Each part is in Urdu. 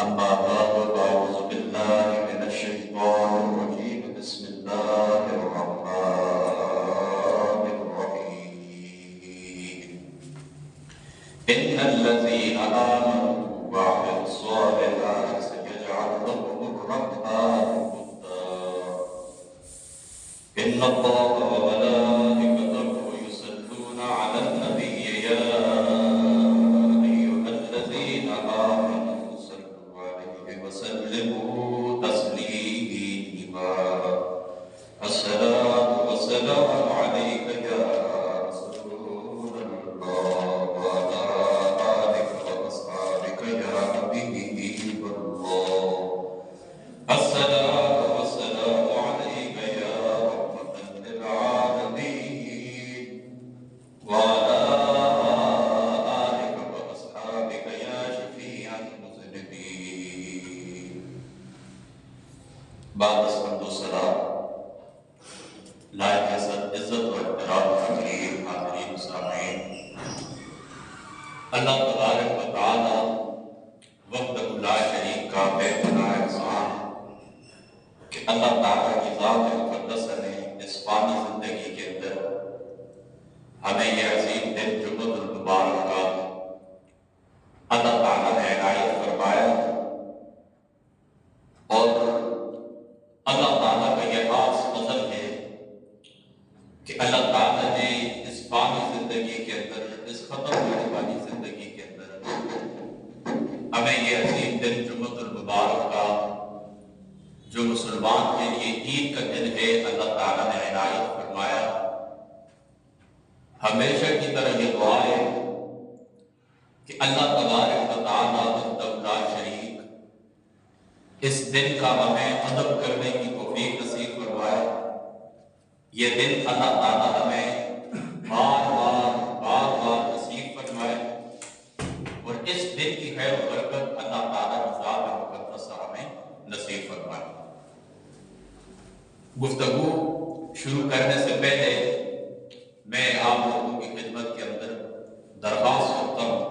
أما بعد فأعوذ بالله من الشيطان الرجيم بسم الله الرحمن الرحيم إن الذين آمنوا وعملوا الصالحات سيجعل لهم الرحمن ودا إن الله وملائكته يصلون على النبي يا أيها الذين آمنوا صلوا عليه وسلموا تسليما الصلاة والسلام عليك يا رسول الله وعلى آلك وأصحابك يا حبيب الله الصلاة والسلام عليك يا رحمة للعالمين وعلى آلك وأصحابك يا شفيع المذنبين بعد الحمد والسلام لائق عزت و احترام حاضرین حاضرین سامعین، اللہ تبارک و تعالی وحدہ لا شریک کا بے پناہ احسان کہ اللہ تعالیٰ کی ذات مقدسہ نے اس فانی زندگی کے اندر ہمیں یہ عظیم دن جمعۃ المبارک کا اللہ تعالیٰ نے عنایت فرمایا، اور اللہ تعالیٰ کا یہ خاص فضل ہے کہ اللہ تعالیٰ نے اس فانی زندگی کے اندر، اس ختم ہونے والی زندگی کے اندر ہمیں یہ عظیم دن جمعۃ المبارک کا، جو مسلمان کے لیے عید کا دن ہے، اللہ تعالیٰ نے عنایت فرمایا۔ ہمیشہ کی طرح یہ دعا ہے کہ اللہ تبارک و تعالیٰ وحدہ لا شریک اس دن کا ہمیں ادب کرنے کی توفیق نصیب فرمائے۔ یہ دن اللہ تعالیٰ ہمیں بار بار نصیب فرمائے، اور اس دن کی خیر و برکت اللہ تعالیٰ کی ذات مقدسہ ہمیں نصیب فرمائے۔ گفتگو شروع کرنے سے پہلے میں آپ لوگوں کی خدمت کے اندر درخواست کرتا ہوں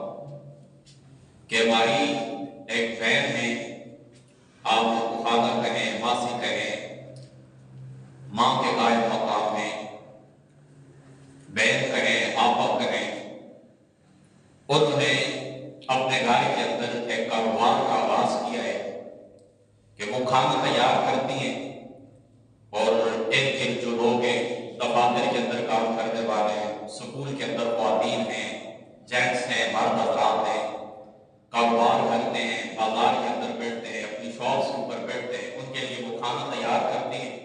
کہ ہماری ایک بہن ہے، آپ لوگ خالہ کہیں، ماسی کہیں، ماں کے قائم مقام میں بہن کہیں، آپا کہیں، انہوں نے اپنے گھر کے اندر ایک کاروبار کا آغاز کیا ہے کہ وہ کھانا تیار کرتی ہیں، اور ایک جو لوگ ہیں، دفاتر کے اندر کام کرنے والے ہیں، سکول کے اندر خواتین ہیں، جینٹس ہیں، مرد حضرات ہیں، کاروبار کرتے ہیں، بازار کے اندر بیٹھتے ہیں، اپنی شاپس کے اوپر بیٹھتے ہیں، ان کے لیے وہ کھانا تیار کرتی ہیں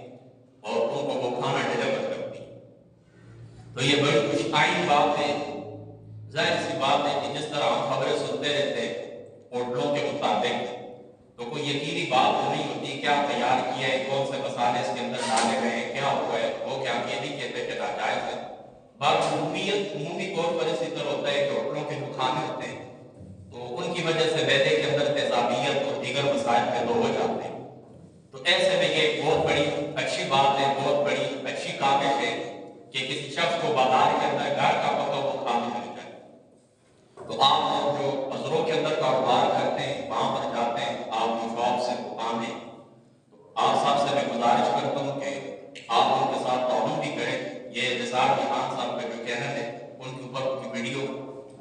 اور ان کو وہ کھانا ڈیلیور کرتی ہیں۔ تو یہ بڑی خوشائن بات ہے، ظاہر سی بات ہے کہ جس طرح ہم خبریں سنتے رہتے ہیں ہوٹلوں کے مطابق، تو کوئی یقینی بات تو نہیں ہوتی کیا تیار کیا ہے، کون سے مسالے اس کے اندر ڈالے گئے ہیں، کیا ہوا ہے، وہ کیا یہ نہیں کہتے کہ ناجائز ہے۔ بات عمومی طور پر اسی طرح ہوتا ہے کہ ہوٹلوں کے جو کھانے ہوتے ہیں تو ان کی وجہ سے معدے کے اندر تیزابیت اور دیگر مسائل پیدا ہو جاتے ہیں۔ تو ایسے میں یہ بہت بڑی اچھی بات ہے، بہت بڑی اچھی کاوش ہے کہ کسی شخص کو بازار کے اندر گھر کا پکا ہوا کھانا مل جائے۔ تو آپ لوگ جو بازاروں کے اندر کاروبار کرتے ہیں، وہاں پر جاتے ہیں، آپ کی شاپ سے دکان ہے، تو آپ صاحب سے میں گزارش کرتا ہوں کہ آپ ان کے ساتھ تعاون بھی کریں۔ یہ نثار خان صاحب کا جو چینل ہے، ان کے اوپر کی ویڈیو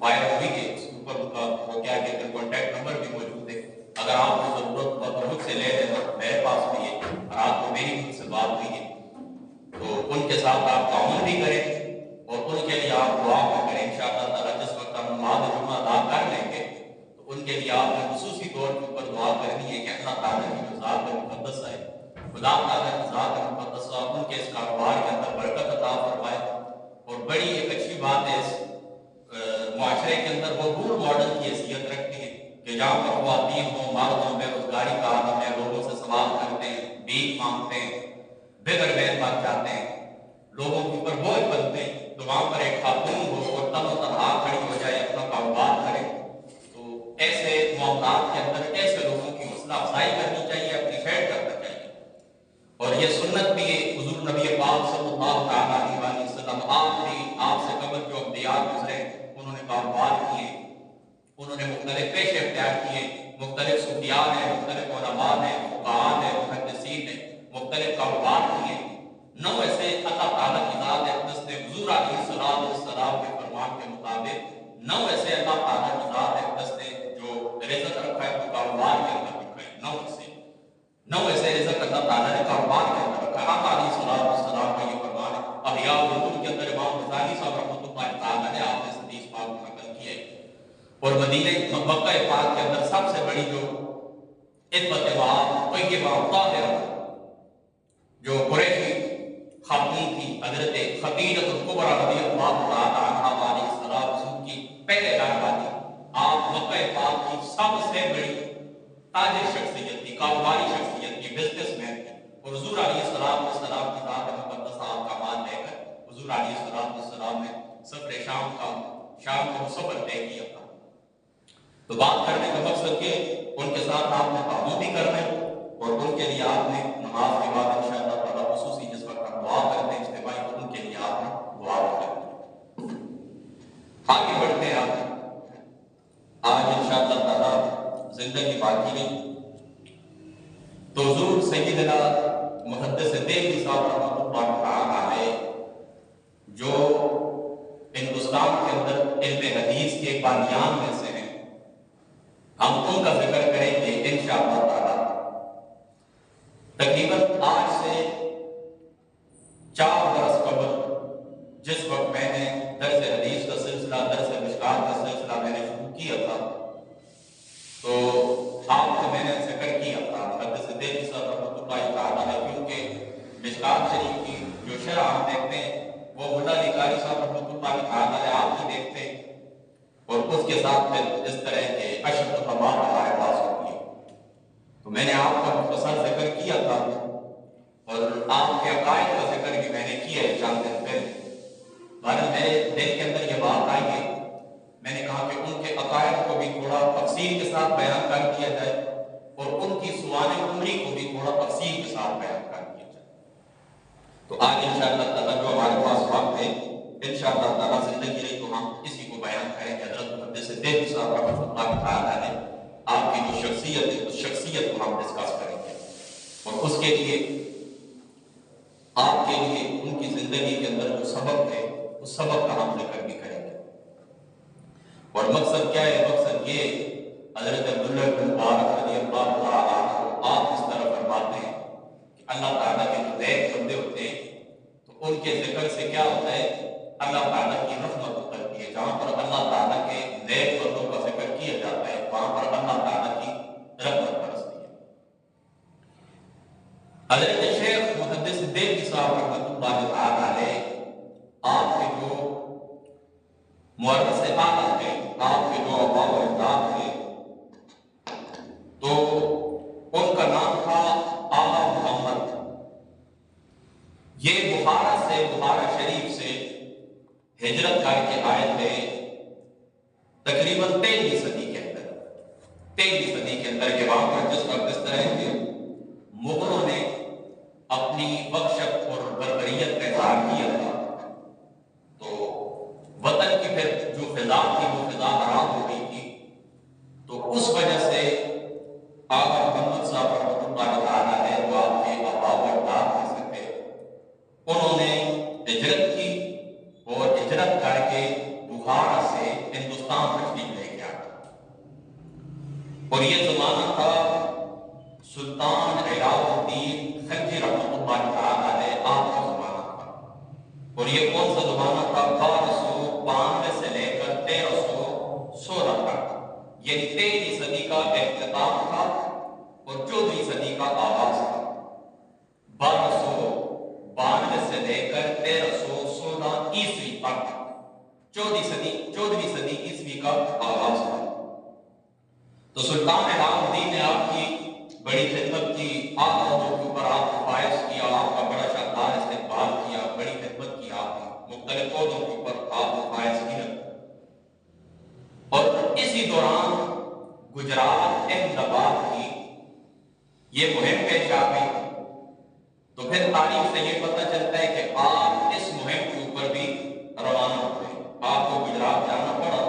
وائرل ہوئی ہے، اس کے اوپر ان کا وہ کیا کہتے ہیں کانٹیکٹ نمبر بھی موجود ہے، اگر آپ کو ضرورت ہو تو مجھ سے لے لیں، میرے پاس بھی ہے، اور آپ کو میری ان سے بات ہوئی ہے، تو ان کے ساتھ آپ تعاون بھی کریں اور ان کے لیے آپ دعا بھی کریں۔ انشاءاللہ تعالیٰ جس وقت ہم نماز جمعہ ادا کر لیں گے تو ان کے لیے آپ نے خصوصی طور کے اوپر دعا کرنی ہے کہ اللہ تعالیٰ کی جو ذات مقدسہ ہے، خدا تعالیٰ کی ذات مقدسہ ان کے اس کاروبار کے اندر برکت عطا فرمائے۔ اور بڑی ایک اچھی بات ہے، اس معاشرے کے اندر وہ رول ماڈل کی حیثیت رکھتی ہے کہ جہاں پر خواتین ہوں، مرد ہوں، بے روزگاری کا عالم ہے، لوگوں سے سوال کرتے ہیں، بھیک مانگتے ہیں، بغیر بیت بن جاتے ہیں، لوگوں کے اوپر بوجھ بنتے ہیں، تو وہاں پر ایک خاتون ہو اور تن و تنہا کھڑی ہو جائے، اپنا کاروبار کرے، تو ایسے معاملات کے اندر ایسے لوگوں کی حوصلہ افزائی کرنی چاہیے، اپریشیٹ کرنا چاہیے۔ اور یہ سنت بھی ہے، حضور نبی پاک صلی اللہ علیہ وسلم آپ سے قبل جو انبیاء گزرے انہوں نے کاروبار کیے، انہوں نے مختلف پیشے اختیار کیے، مختلف صوفیان ہیں، مختلف علماء ہیں، فقہاء ہیں، محدثین ہیں، مختلف کاروبار کیے، نو ایسے اللہ تعالیٰ کی ذات اقدس نے حضور علیہ السلام کے فرمان کے مطابق نو ایسے اللہ تعالیٰ کی ذات اقدس نے جو رزق رکھا ہے وہ کاروبار کے اندر رکھا ہے، نو ایسے رزق اللہ تعالیٰ نے کاروبار کے اندر رکھا ہے۔ آپ علیہ السلام کا یہ فرمان ہے۔ احیاء العلوم کے اندر امام غزالی صاحب رحمۃ اللہ تعالیٰ نے آپ نے اس حدیث پاک کو نقل کیا ہے۔ اور مدینہ مکہ پاک کے اندر سب سے بڑی جو عزت وہاں طیبہ طاہرہ جو قریشی خاتون تھی حضرت خدیجہ الکبریٰ رضی اللہ تعالیٰ عنہا علیہ السلام کی پہلے لڑکا تھی۔ آپ مکہ پاک کی سب سے بڑی تاجر شخصیت تھی، کاروباری شخصیت تھی، بزنس مین تھی، اور حضور علیہ السلام کی ذات مقدسہ آپ کا مال لے کر حضور علیہ السلام نے سفر شام کا سفر طے کیا تھا۔ تو بات کرنے کا مقصد کہ ان کے ساتھ آپ نے تعاون بھی کرنا ہے، اور ان کے لیے آپ نے نماز کے بعد انشاءاللہ تعالیٰ خصوصی جس وقت دعا کرتے ہیں اجتماعی، تو ان کے لیے آپ نے دعا کرنی ہے۔ آگے بڑھتے ہیں آج انشاءاللہ تعالیٰ زندگی باقی نہیں تو حضور سیدنا محدث دہلوی صاحب رحمۃ اللہ تعالیٰ علیہ جو ہندوستان کے اندر علم حدیث کے بانیان میں سے ہیں، ہم ان کا ذکر کریں گے انشاءاللہ تعالیٰ۔ تقریباً آج سے 4 برس قبل جس وقت میں نے درس حدیث کا سلسلہ، درس مشکات کا سلسلہ میں نے شروع کیا تھا، تو آپ کو میں نے ذکر کیا تھا محدث دہلوی صاحب رحمۃ اللہ تعالیٰ نے، کیونکہ مشکات شریف کی جو شرح ہم دیکھتے ہیں وہ ملا علی قاری صاحب رحمۃ اللہ تعالیٰ نے آپ کی دیکھتے ہیں، اور اس کے ساتھ پھر اس طرح کے اشرف تمام ہمارے پاس ہوتی ہے۔ تو میں نے آپ کا مختصر ذکر کیا تھا، اور آپ کے عقائد کا ذکر بھی میں نے کیا ہے چند دن پہلے۔ بہرحال میرے دل کے اندر یہ بات آئی ہے، میں نے کہا کہ ان کے عقائد کو بھی تھوڑا تفصیل کے ساتھ بیان کر دیا جائے، اور ان کی سوانح عمری کو بھی تھوڑا تفصیل کے ساتھ بیان کر دیا جائے۔ تو آج انشاءاللہ تعالیٰ جو ہمارے پاس وقت ہے انشاءاللہ تعالیٰ زندگی رہی تو ہم اسی کو بیان کریں کہ حضرت محدث دہلوی صاحب رحمۃ اللہ تعالیٰ نے آپ کی جو شخصیت ہے اس شخصیت کو ہم ڈسکس کریں گے، اور اس کے لیے آپ کے لیے ان کی زندگی کے اندر جو سبق ہے اس سبق کا ہم ذکر بھی کریں گے۔ اور مقصد کیا ہے؟ مقصد یہ حضرت عبداللہ بن مبارک رضی اللہ تعالیٰ عنہ آپ اس طرح فرماتے ہیں کہ اللہ تعالیٰ کے جو نیک بندے ہوتے ہیں تو ان کے ذکر سے کیا ہوتا ہے؟ اللہ تعالیٰ کی رحمت اترتی ہے۔ جہاں پر اللہ تعالیٰ کے نیک بندوں کا ذکر کیا جاتا ہے وہاں پر اللہ تعالیٰ کی رحمت برستی ہے۔ حضرت شیخ محدث دہلوی صاحب رحمۃ اللہ تعالیٰ علیہ آپ کے جو مورث اعلیٰ تھے، آپ کے جو آباء و اجداد تھے، تو ان کا نام تھا آقا محمد۔ یہ بخارا شریف سے ہجرت کر کے آئے تھے تقریباً 13ویں صدی کے اندر کہ وہاں پر جس وقت اس طرح کے مغلوں نے اپنی بخشت اور بربریت کا اظہار کیا تھا، تو وطن کی پھر جو فضا تھی وہ فضا حرام ہو گئی تھی، تو اس وجہ سے آقا محمد صاحب رحمۃ اللہ تعالیٰ نے جو آپ کے آباء و اجداد میں سے تھے انہوں نے ہجرت کی، اور ہجرت کر کے بخارا سے ہندوستان تشریف لے گیا، اور یہ زمانہ تھا سلطان علاؤ الدین خلجی رحمۃ اللہ تعالیٰ علیہ آپ کا زمانہ تھا، اور یہ کون سا زمانہ تھا؟ 1292 سے لے کر 1316 تک، یعنی 13ویں صدی کا اختتام تھا اور 14ویں صدی کا آغاز تھا۔ 1292 سے لے کر 1316 عیسوی تک 14ویں صدی عیسوی کا آغاز تھا۔ تو سلطان علاؤ الدین نے آپ کی بڑی خدمت کی، آپ لوگوں کے اوپر آپ کو فائز کیا، آپ کا بڑا شاندار استقبال کیا، بڑی خدمت کی، آپ نے مختلف عہدوں کے اوپر آپ کو فائز کیا، اور اسی دوران گجرات احمدآباد کی یہ مہم پیش آ گئی۔ تو پھر تاریخ سے یہ پتہ چلتا ہے کہ آپ اس مہم کے اوپر بھی روانہ ہوئے، آپ کو گجرات جانا پڑا،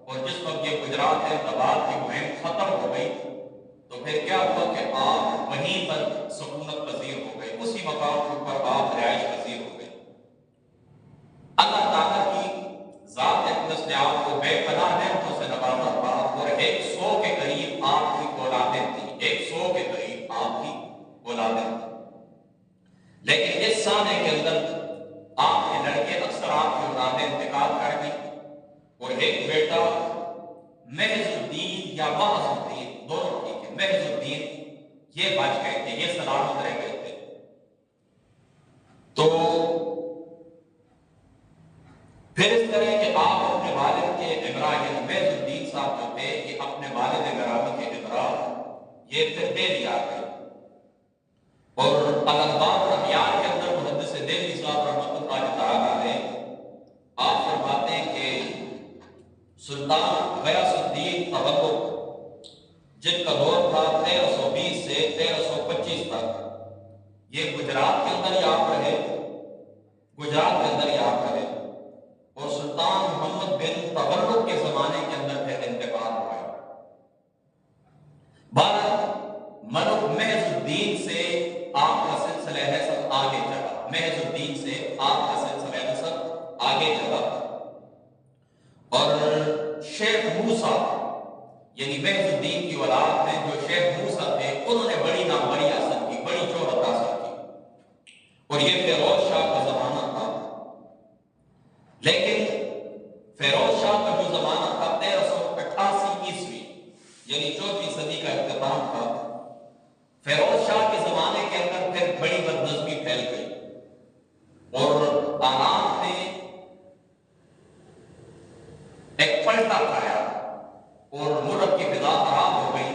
اور جس وقت یہ گجرات انتقال کی مہم ختم ہو گئی تو پھر کیا ہوا کہ آپ وہیں پر سکونت پذیر ہو گئے، اسی مقام کے اوپر آپ رہائش پذیر ہو گئے۔ اللہ تعالیٰ کی ذات اقدس نے آپ کو بے پناہ نعمتوں سے نوازا تھا اور 100 کے قریب آپ کی اولادیں تھیں، 100 کے قریب آپ کی اولادیں تھیں، لیکن اس سالے کے اندر آپ کے لڑکے اکثر آپ کی اولادیں انتقال کر گئی اور ایک بیٹا محض الدین یا محض الدین دونوں ٹھیک ہے، محض الدین یہ بچ گئے تھے، یہ سلامت رہ گئے تھے۔ تو پھر اس طرح کہ آپ اپنے والد کے امراء یعنی محض الدین صاحب جو تھے یہ اپنے والد گرامی کے امراء یہ پھر دے دیا گئے، اور الاخبار احیان کے اندر محدث دہلوی صاحب رحمۃ اللہ تعالیٰ علیہ آپ فرماتے ہیں کہ سلطان غیاث الدین تغلب جن کا دور تھا 1320 سے 1325 تک، یہ گجرات کے اندر ہی آپ رہے، گجرات کے اندر ہی آپ رہے، اور سلطان محمد بن تغلب کے زمانے کے اندر پھر انتقال ہوا۔ بہرحال ملک محض الدین سے آپ کا سلسلہ نسب آگے چلا، محض الدین سے آپ کا سلسلہ نسب آگے چلا، اور شیخ موسیٰ یعنی محض الدین کی اولاد میں جو شیخ موسیٰ تھے انہوں نے بڑی ناموری حاصل کی، بڑی شہرت حاصل کی، اور یہ فیروز شاہ کا زمانہ تھا۔ لیکن فیروز شاہ کا جو زمانہ تھا 1388 عیسوی یعنی 4ویں صدی کا اختتام تھا، فیروز شاہ کے زمانے کے اندر پھر بڑی بدنظمی پھیل گئی اور آلات نے ایک پلٹا کھایا اور ملک کی فضا خراب ہو گئی۔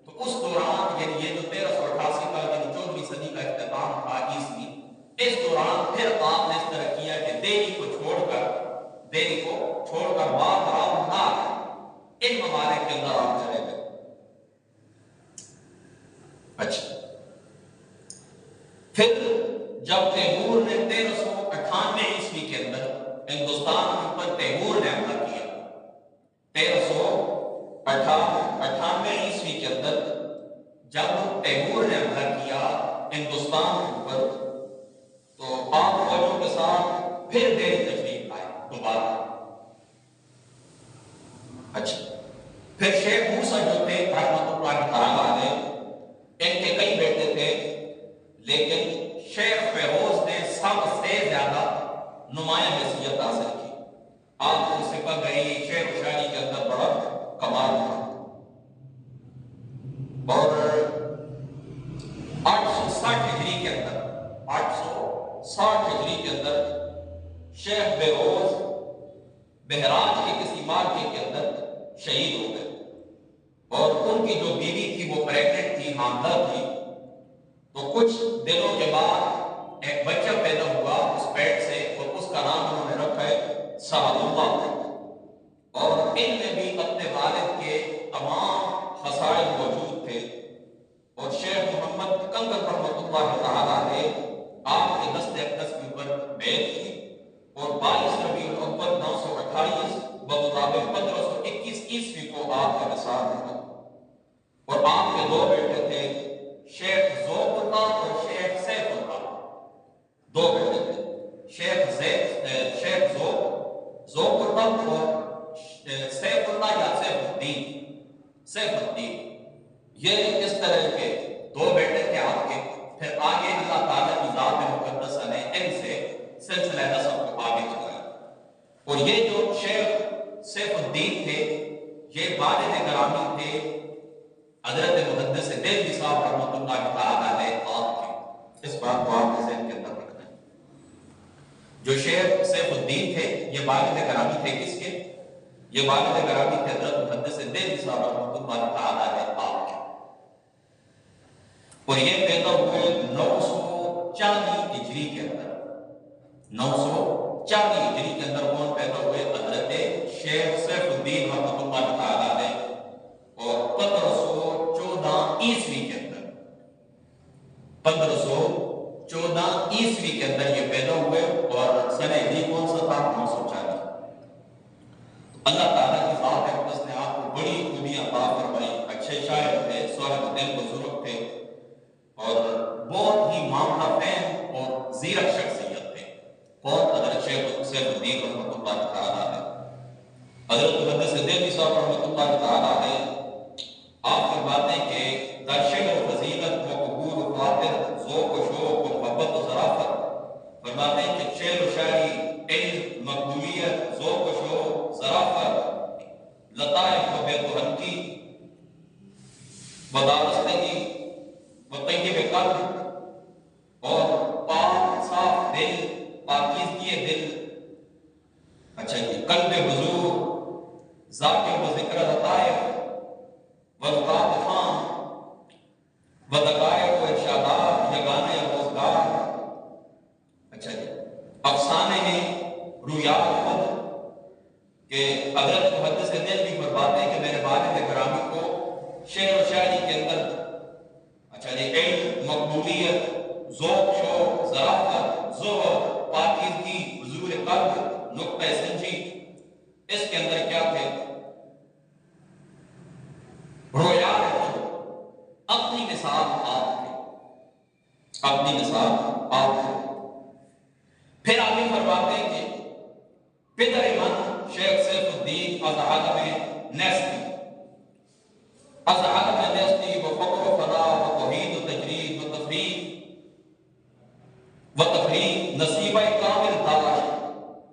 تو اس دوران یعنی یہ جو 1388 کا یعنی 4ویں صدی کا اختتام تھا عیسوی، اس دوران پھر آپ نے اس طرح کیا کہ دہلی کو چھوڑ کر بات ان ممالک کے اندر آپ چلے گئے۔ اچھا، پھر جب تیمور نے 1398 عیسوی کے اندر ہندوستان کے اوپر تیمور نے حملہ کیا، 1398 عیسوی کے اندر جب تیمور نے حملہ کیا ہندوستان کے اوپر، تو آپ فوجوں کے ساتھ پھر دہلی تشریف آئے دوبارہ۔ اچھا، پھر شیخ موسیٰ جو تھے رحمۃ اللہ تعالیٰ علیہ، ان کے کئی بیٹے تھے، لیکن شیخ فیروز نے سب سے زیادہ نمایاں حیثیت حاصل کی۔ آپ کو سپہ گئی شعر و شاعری کے اندر بڑا کمال تھا، اور 860 ہجری کے اندر 860 ہجری کے اندر شیخ فیروز بہراج کے کسی مارکے کے اندر شہید ہو گئے، اور ان کی جو بیوی تھی وہ پریگننٹ تھی، حاملہ تھی، تو کچھ دنوں کے بعد ایک بچہ پیدا ہوا اس پیٹ سے، اور اس کا نام انہوں نے رکھا ہے سعد اللہ، اور ان میں بھی اپنے والد کے تمام خصائل موجود تھے، اور شیخ محمد کنگن رحمۃ اللہ تعالیٰ نے آپ کے دست اقدس کے اوپر بیعت کی، اور 22 ربیع الاول 928 بمطابق 1521 عیسوی کو آپ کا وصال ہوا، اور آپ کے دو بیٹے تھے شیخ ذوق اللہ اور شیخ سیف اللہ، دو بیٹے تھے شیخ ذوق اللہ اور سیف اللہ یا سیف الدین، یہ اس طرح کے دو بیٹے تھے آپ کے۔ پھر آگے اللہ تعالیٰ کی ذات مقدسہ نے ان سے سلسلہ نسب کو آگے چلایا، اور یہ جو شیخ سیف الدین تھے یہ والد گرامی تھے حضرت محدث دہلوی صاحب رحمۃ اللہ تعالیٰ علیہ آپ کے، اس بات کو آپ کے ذہن کے اندر رکھنا ہے۔ جو شیخ سیف الدین تھے یہ والد گرامی تھے کس کے؟ یہ والد گرامی تھے حضرت محدث دہلوی صاحب رحمۃ اللہ تعالیٰ علیہ آپ کے، اور یہ پیدا ہوئے 940 ہجری کے اندر، 940 ہجری کے اندر کون پیدا ہوئے؟ حضرت شیخ سیف الدین رحمۃ اللہ تعالیٰ علیہ، اور 1514 عیسوی کے اندر 1514 عیسوی کے اندر یہ پیدا ہوئے، اور سنہ ہجری کون سا تھا؟ 940۔ اللہ تعالیٰ کی ذات اقدس نے آپ کو بڑی اچھے شاعر تھے، صاحب دل بزرگ تھے اور بہت ہی معاملہ فہم اور زیرک شخصیت تھے. بہت حضرت شیخ سیف الدین رحمۃ اللہ تعالیٰ علیہ، حضرت محدث دہلوی صاحب رحمۃ اللہ تعالیٰ علیہ، آپ فرماتے ہیں کہ در شعر و فضیلت و قبول و خاطر، ذوق و شوق و محبت و ظرافت، فرماتے ہیں کہ شعر و شاعری، علم، مقبولیت، ذوق و شوق، ظرافت، لطائف و بیت و حلقی، بدارستگی و طیب قلب اور پاک صاف دل، پاکیزگی دل، اچھا جی، قلب حضور، ذاکر و ذکر لطائف والقاب خام و دقائق و ارشادات، یگانے روزگار، اچھا جی، افسانے ہیں رویات خود، کہ حضرت محدث دہلوی فرماتے ہیں کہ میرے والد گرامی کو شعر و شاعری کے اندر اچھا جی علم، مقبولیت، ذوق شوق، ظرافت، زہد، پاکیزگی، حضور قلب، نقطہ سنجی، اس کے اندر کیا تھے؟ رویات خود، اپنی مثال آپ تھے، اپنی مثال آپ تھے. پھر آگے فرماتے ہیں کہ پدر من شیخ سیف الدین از عالم نیستی، از عالم نیستی و فقر و فنا و توحید و تجرید و تفرید نصیبہ کامل داشت.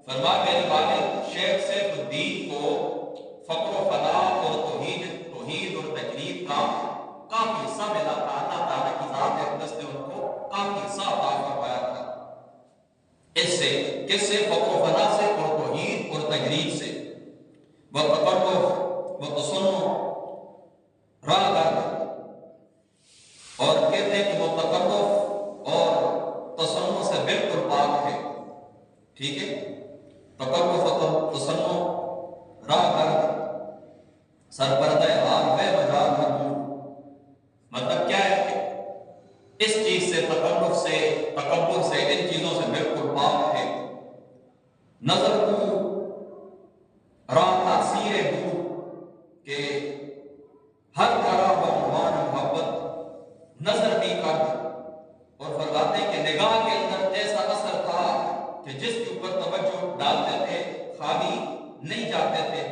فرمایا میرے والد شیخ سیف الدین کو فقر و فنا اور توحید اور تجرید کا کافی حصہ ملا تھا. اللہ تعالیٰ کی ذات اقدس نے ان کو کافی حصہ عطا فرمایا تھا. اس سے کس سے؟ فقر و فنا سے اور توحید اور تجرید سے. وتقرب وتصنع راہ در، اور کہتے ہیں کہ وہ تقرب اور تصنع سے بالکل پاک تھے. ٹھیک ہے، تقرب و تصنع راہ در، سرپردہ حال بے مجال مقبول. مطلب کیا ہے کہ اس چیز سے، تکلف سے، تکبر سے، ان چیزوں سے بالکل پاک تھے. نظر کو راہ تاثیر ہو کہ ہر طرح بعنوان محبت نظر بھی کر، اور فرماتے ہیں کہ نگاہ کے اندر ایسا اثر تھا کہ جس کے اوپر توجہ ڈالتے تھے خالی نہیں جاتے تھے.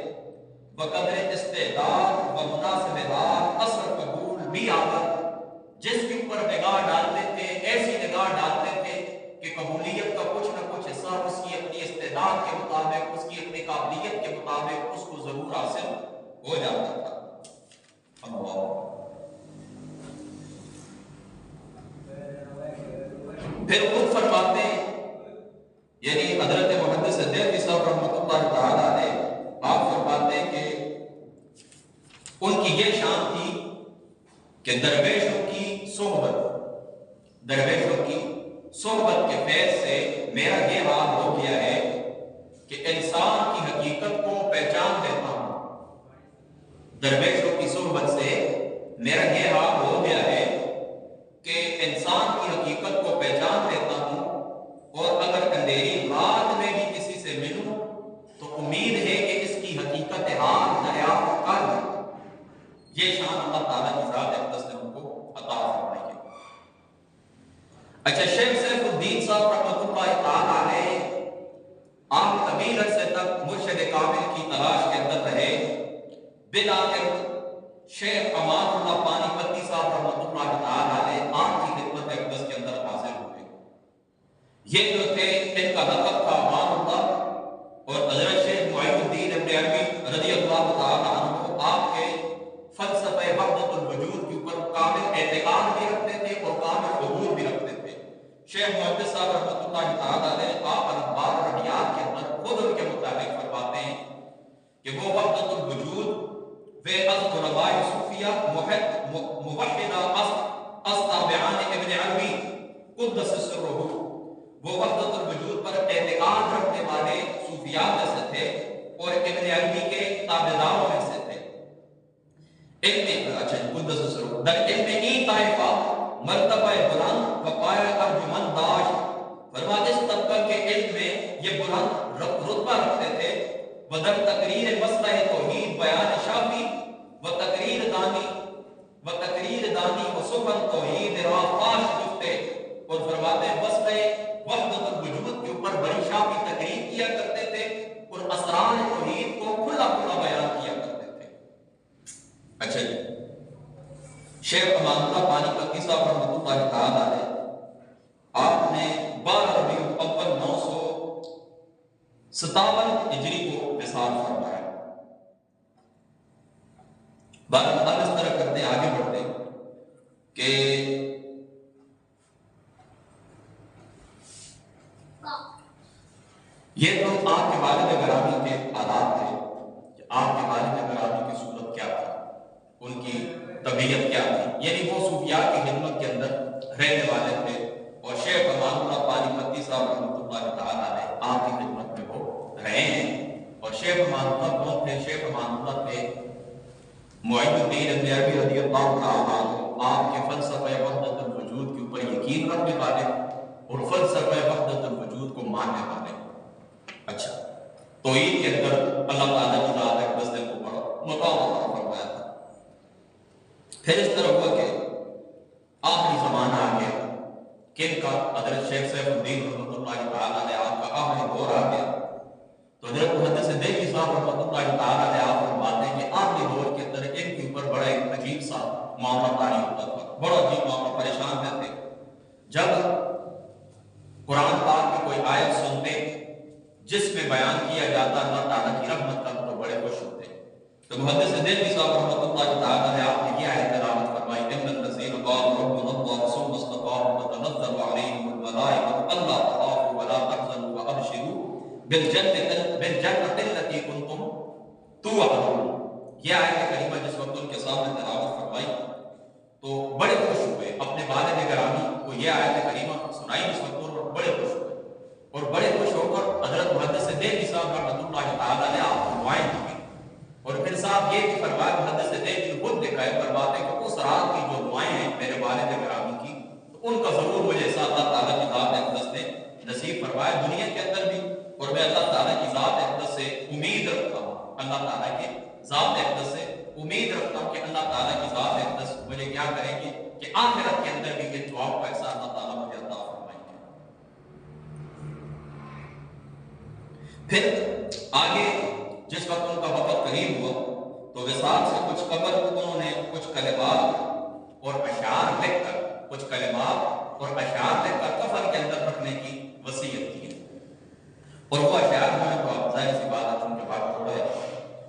بقدر استعداد و مناسب حال اثر قبول بھی آور، جس کے اوپر نگاہ ڈالتے تھے ایسی نگاہ ڈالتے تھے کہ قبولیت کا کچھ نہ کچھ حصہ اس کی اپنی استعداد کے مطابق، اس کی اپنی قابلیت کے مطابق اس کو ضرور حاصل ہو جاتا تھا. پھر خود فرماتے ہیں، یعنی حضرت محدث دہلوی صاحب رحمۃ اللہ تعالیٰ علیہ، آپ فرماتے ہیں کہ ان کی یہ شان تھی کہ درویشوں کی صحبت کے فیض سے میرا یہ حال ہو گیا ہے کہ انسان کی حقیقت کو پہچان لیتا ہوں. درویشوں کی صحبت سے میرا یہ حال ہو گیا ہے کہ انسان کی حقیقت کو پہچان لیتا ہوں، اور اگر اندھیری رات میں بھی کسی سے ملوں تو امید ہے کہ اس کی حقیقت حال دریافت کر لوں. یہ شان اللہ تعالیٰ کی ذات اقدس نے ان کو عطا فرمائی ہے. اچھا، شیخ سیف الدین صاحب رحمۃ اللہ تعالیٰ علیہ، آپ طویل عرصے تک مرشد کامل کی تلاش کے اندر رہے. بالآخر شیخ امان اللہ پانی پتی صاحب رحمۃ اللہ تعالیٰ علیہ آپ کی خدمت اقدس کے اندر حاضر ہوئے. یہ جو تھے، ان کا لقب تھا امان اللہ، اور حضرت شیخ معین الدین ابن عربی رضی اللہ تعالیٰ عنہ آپ کے فلسفہ وحدت الوجود کے اوپر کامل اعتقاد بھی رکھتے تھے اور کامل عبور بھی رکھتے تھے. شیخ محدث صاحب رحمۃ اللہ تعالیٰ علیہ آپ الاخبار الرحیات کے اندر خود ان کے مطابق فرماتے ہیں کہ وہ وحدت الوجود بے از علماء صوفیہ موحدہ از تابعان ابن عربی قدس سرہ، وہ وحدت الوجود پر اعتقاد رکھنے والے صوفیاء میں سے تھے اور ابن عربی کے تابعداروں میں سے تھے. قدس سرہ در علم ای طائفہ مرتبہ بلند و پایہ ارجمند داشت. فرماتے اس طبقہ کے علم میں یہ بلند رتبہ رکھتے تھے. ودر تقریر مسئلہ توحید بیان شافی و تقریر دانی اچھا جی، شیخ امان اللہ پانی پتی صاحب رحمۃ اللہ تعالیٰ علیہ، آپ نے 12 ربیع الاول 957 ہجری کو وصال فرمایا۔ بہرحال اس طرح کرتے آگے بڑھتے کہ یہ تو آپ کے والد گرامی کے حالات تھے کہ آپ کے والد گرامی کی صورت کیا تھی، ان کی طبیعت کیا تھی، یعنی وہ صوفیاء کی خدمت کے اندر رہنے والے تھے، اور شیخ امان اللہ پانی پتی صاحب رحمۃ اللہ تعالیٰ نے آپ کی خدمت میں وہ رہے ہیں۔ اور شیخ امان اللہ کون تھے؟ شیخ امان اللہ تھے معین الدین ابن عربی رضی اللہ تعالیٰ عنہ، آپ کے فلسفہ وحدت الوجود کے اوپر یقین رکھنے والے اور فلسفہ وحدت الوجود کو ماننے والے۔ اچھا، توحید کے اندر اللہ تعالیٰ کی ذات اقدس نے کو بڑا مقام فرمایا تھا۔ پھر اس طرح ہوا کہ آخری زمانہ آ گیا، کن کا؟ حضرت شیخ سیف الدین رحمۃ اللہ تعالیٰ علیہ، آپ کا آخری دور آ گیا۔ تو حضرت محدث دہلوی صاحب رحمۃ اللہ تعالیٰ علیہ آپ فرماتے ہیں کہ آخری دور کے اندر ان کے اوپر بڑا ایک عجیب سا معاملہ طاری ہوتا تھا، بڑا عجیب معاملہ، پریشان رہتے۔ جب قرآن پاک کی کوئی آیت سنتے جس میں بیان کیا جاتا اللہ تعالیٰ کی رحمت کا، تو بڑے خوش ہوتے۔ تو محدث دہلوی صاحب رحمۃ اللہ تعالیٰ علیہ آپ نے یہ آیت تلاوت فرمائی، ان الذین قالوا ربنا اللہ ثم استقاموا تتنزل علیہم الملائکۃ الا تخافوا ولا تحزنوا وابشروا بالجنة التي كنتم توعدون۔ یہ آیت کریمہ جس وقت ان کے سامنے تلاوت فرمائی تو بڑے خوش ہوئے، اپنے والد گرامی کو یہ آیت کریمہ سنائی جس وقت اور بڑے خوش ہوئے، اور بڑے خوش ہو کر حضرت محدث دہلوی صاحب رحمۃ اللہ تعالیٰ علیہ آپ کو دعائیں دی۔ اور پھر صاحب یہ بھی فرمایا، محدث دہلوی خود دکھائے فرماتے کہ اس رات کی جو دعائیں ہیں میرے والد گرامی کی، تو ان کا ضرور مجھے ایسا اللہ تعالیٰ کی ذات اقدس نے نصیب فرمایا دنیا کے اندر بھی، اور میں اللہ تعالیٰ کی ذات اقدس سے امید رکھتا ہوں، اللہ تعالیٰ کے ذات اقدس سے امید رکھتا ہوں کہ اللہ تعالیٰ کی ذات اقدس مجھے کیا کرے گی کہ آخرت کے اندر بھی یہ دعاؤں کا ایسا اللہ تعالیٰ مجھے عطا فرمائیں گے۔ پھر آگے جس وقت ان کا وقت قریب ہوا تو وصال سے کچھ قبل انہوں نے کچھ کلمات اور اشعار لکھ کر، کچھ کلمات اور اشعار لکھ کر کفن کے اندر رکھنے کی وصیت کی، اور وہ اشعار جو ہے تو آپ ظاہر سی بات ہے چونکہ وقت تھوڑا ہے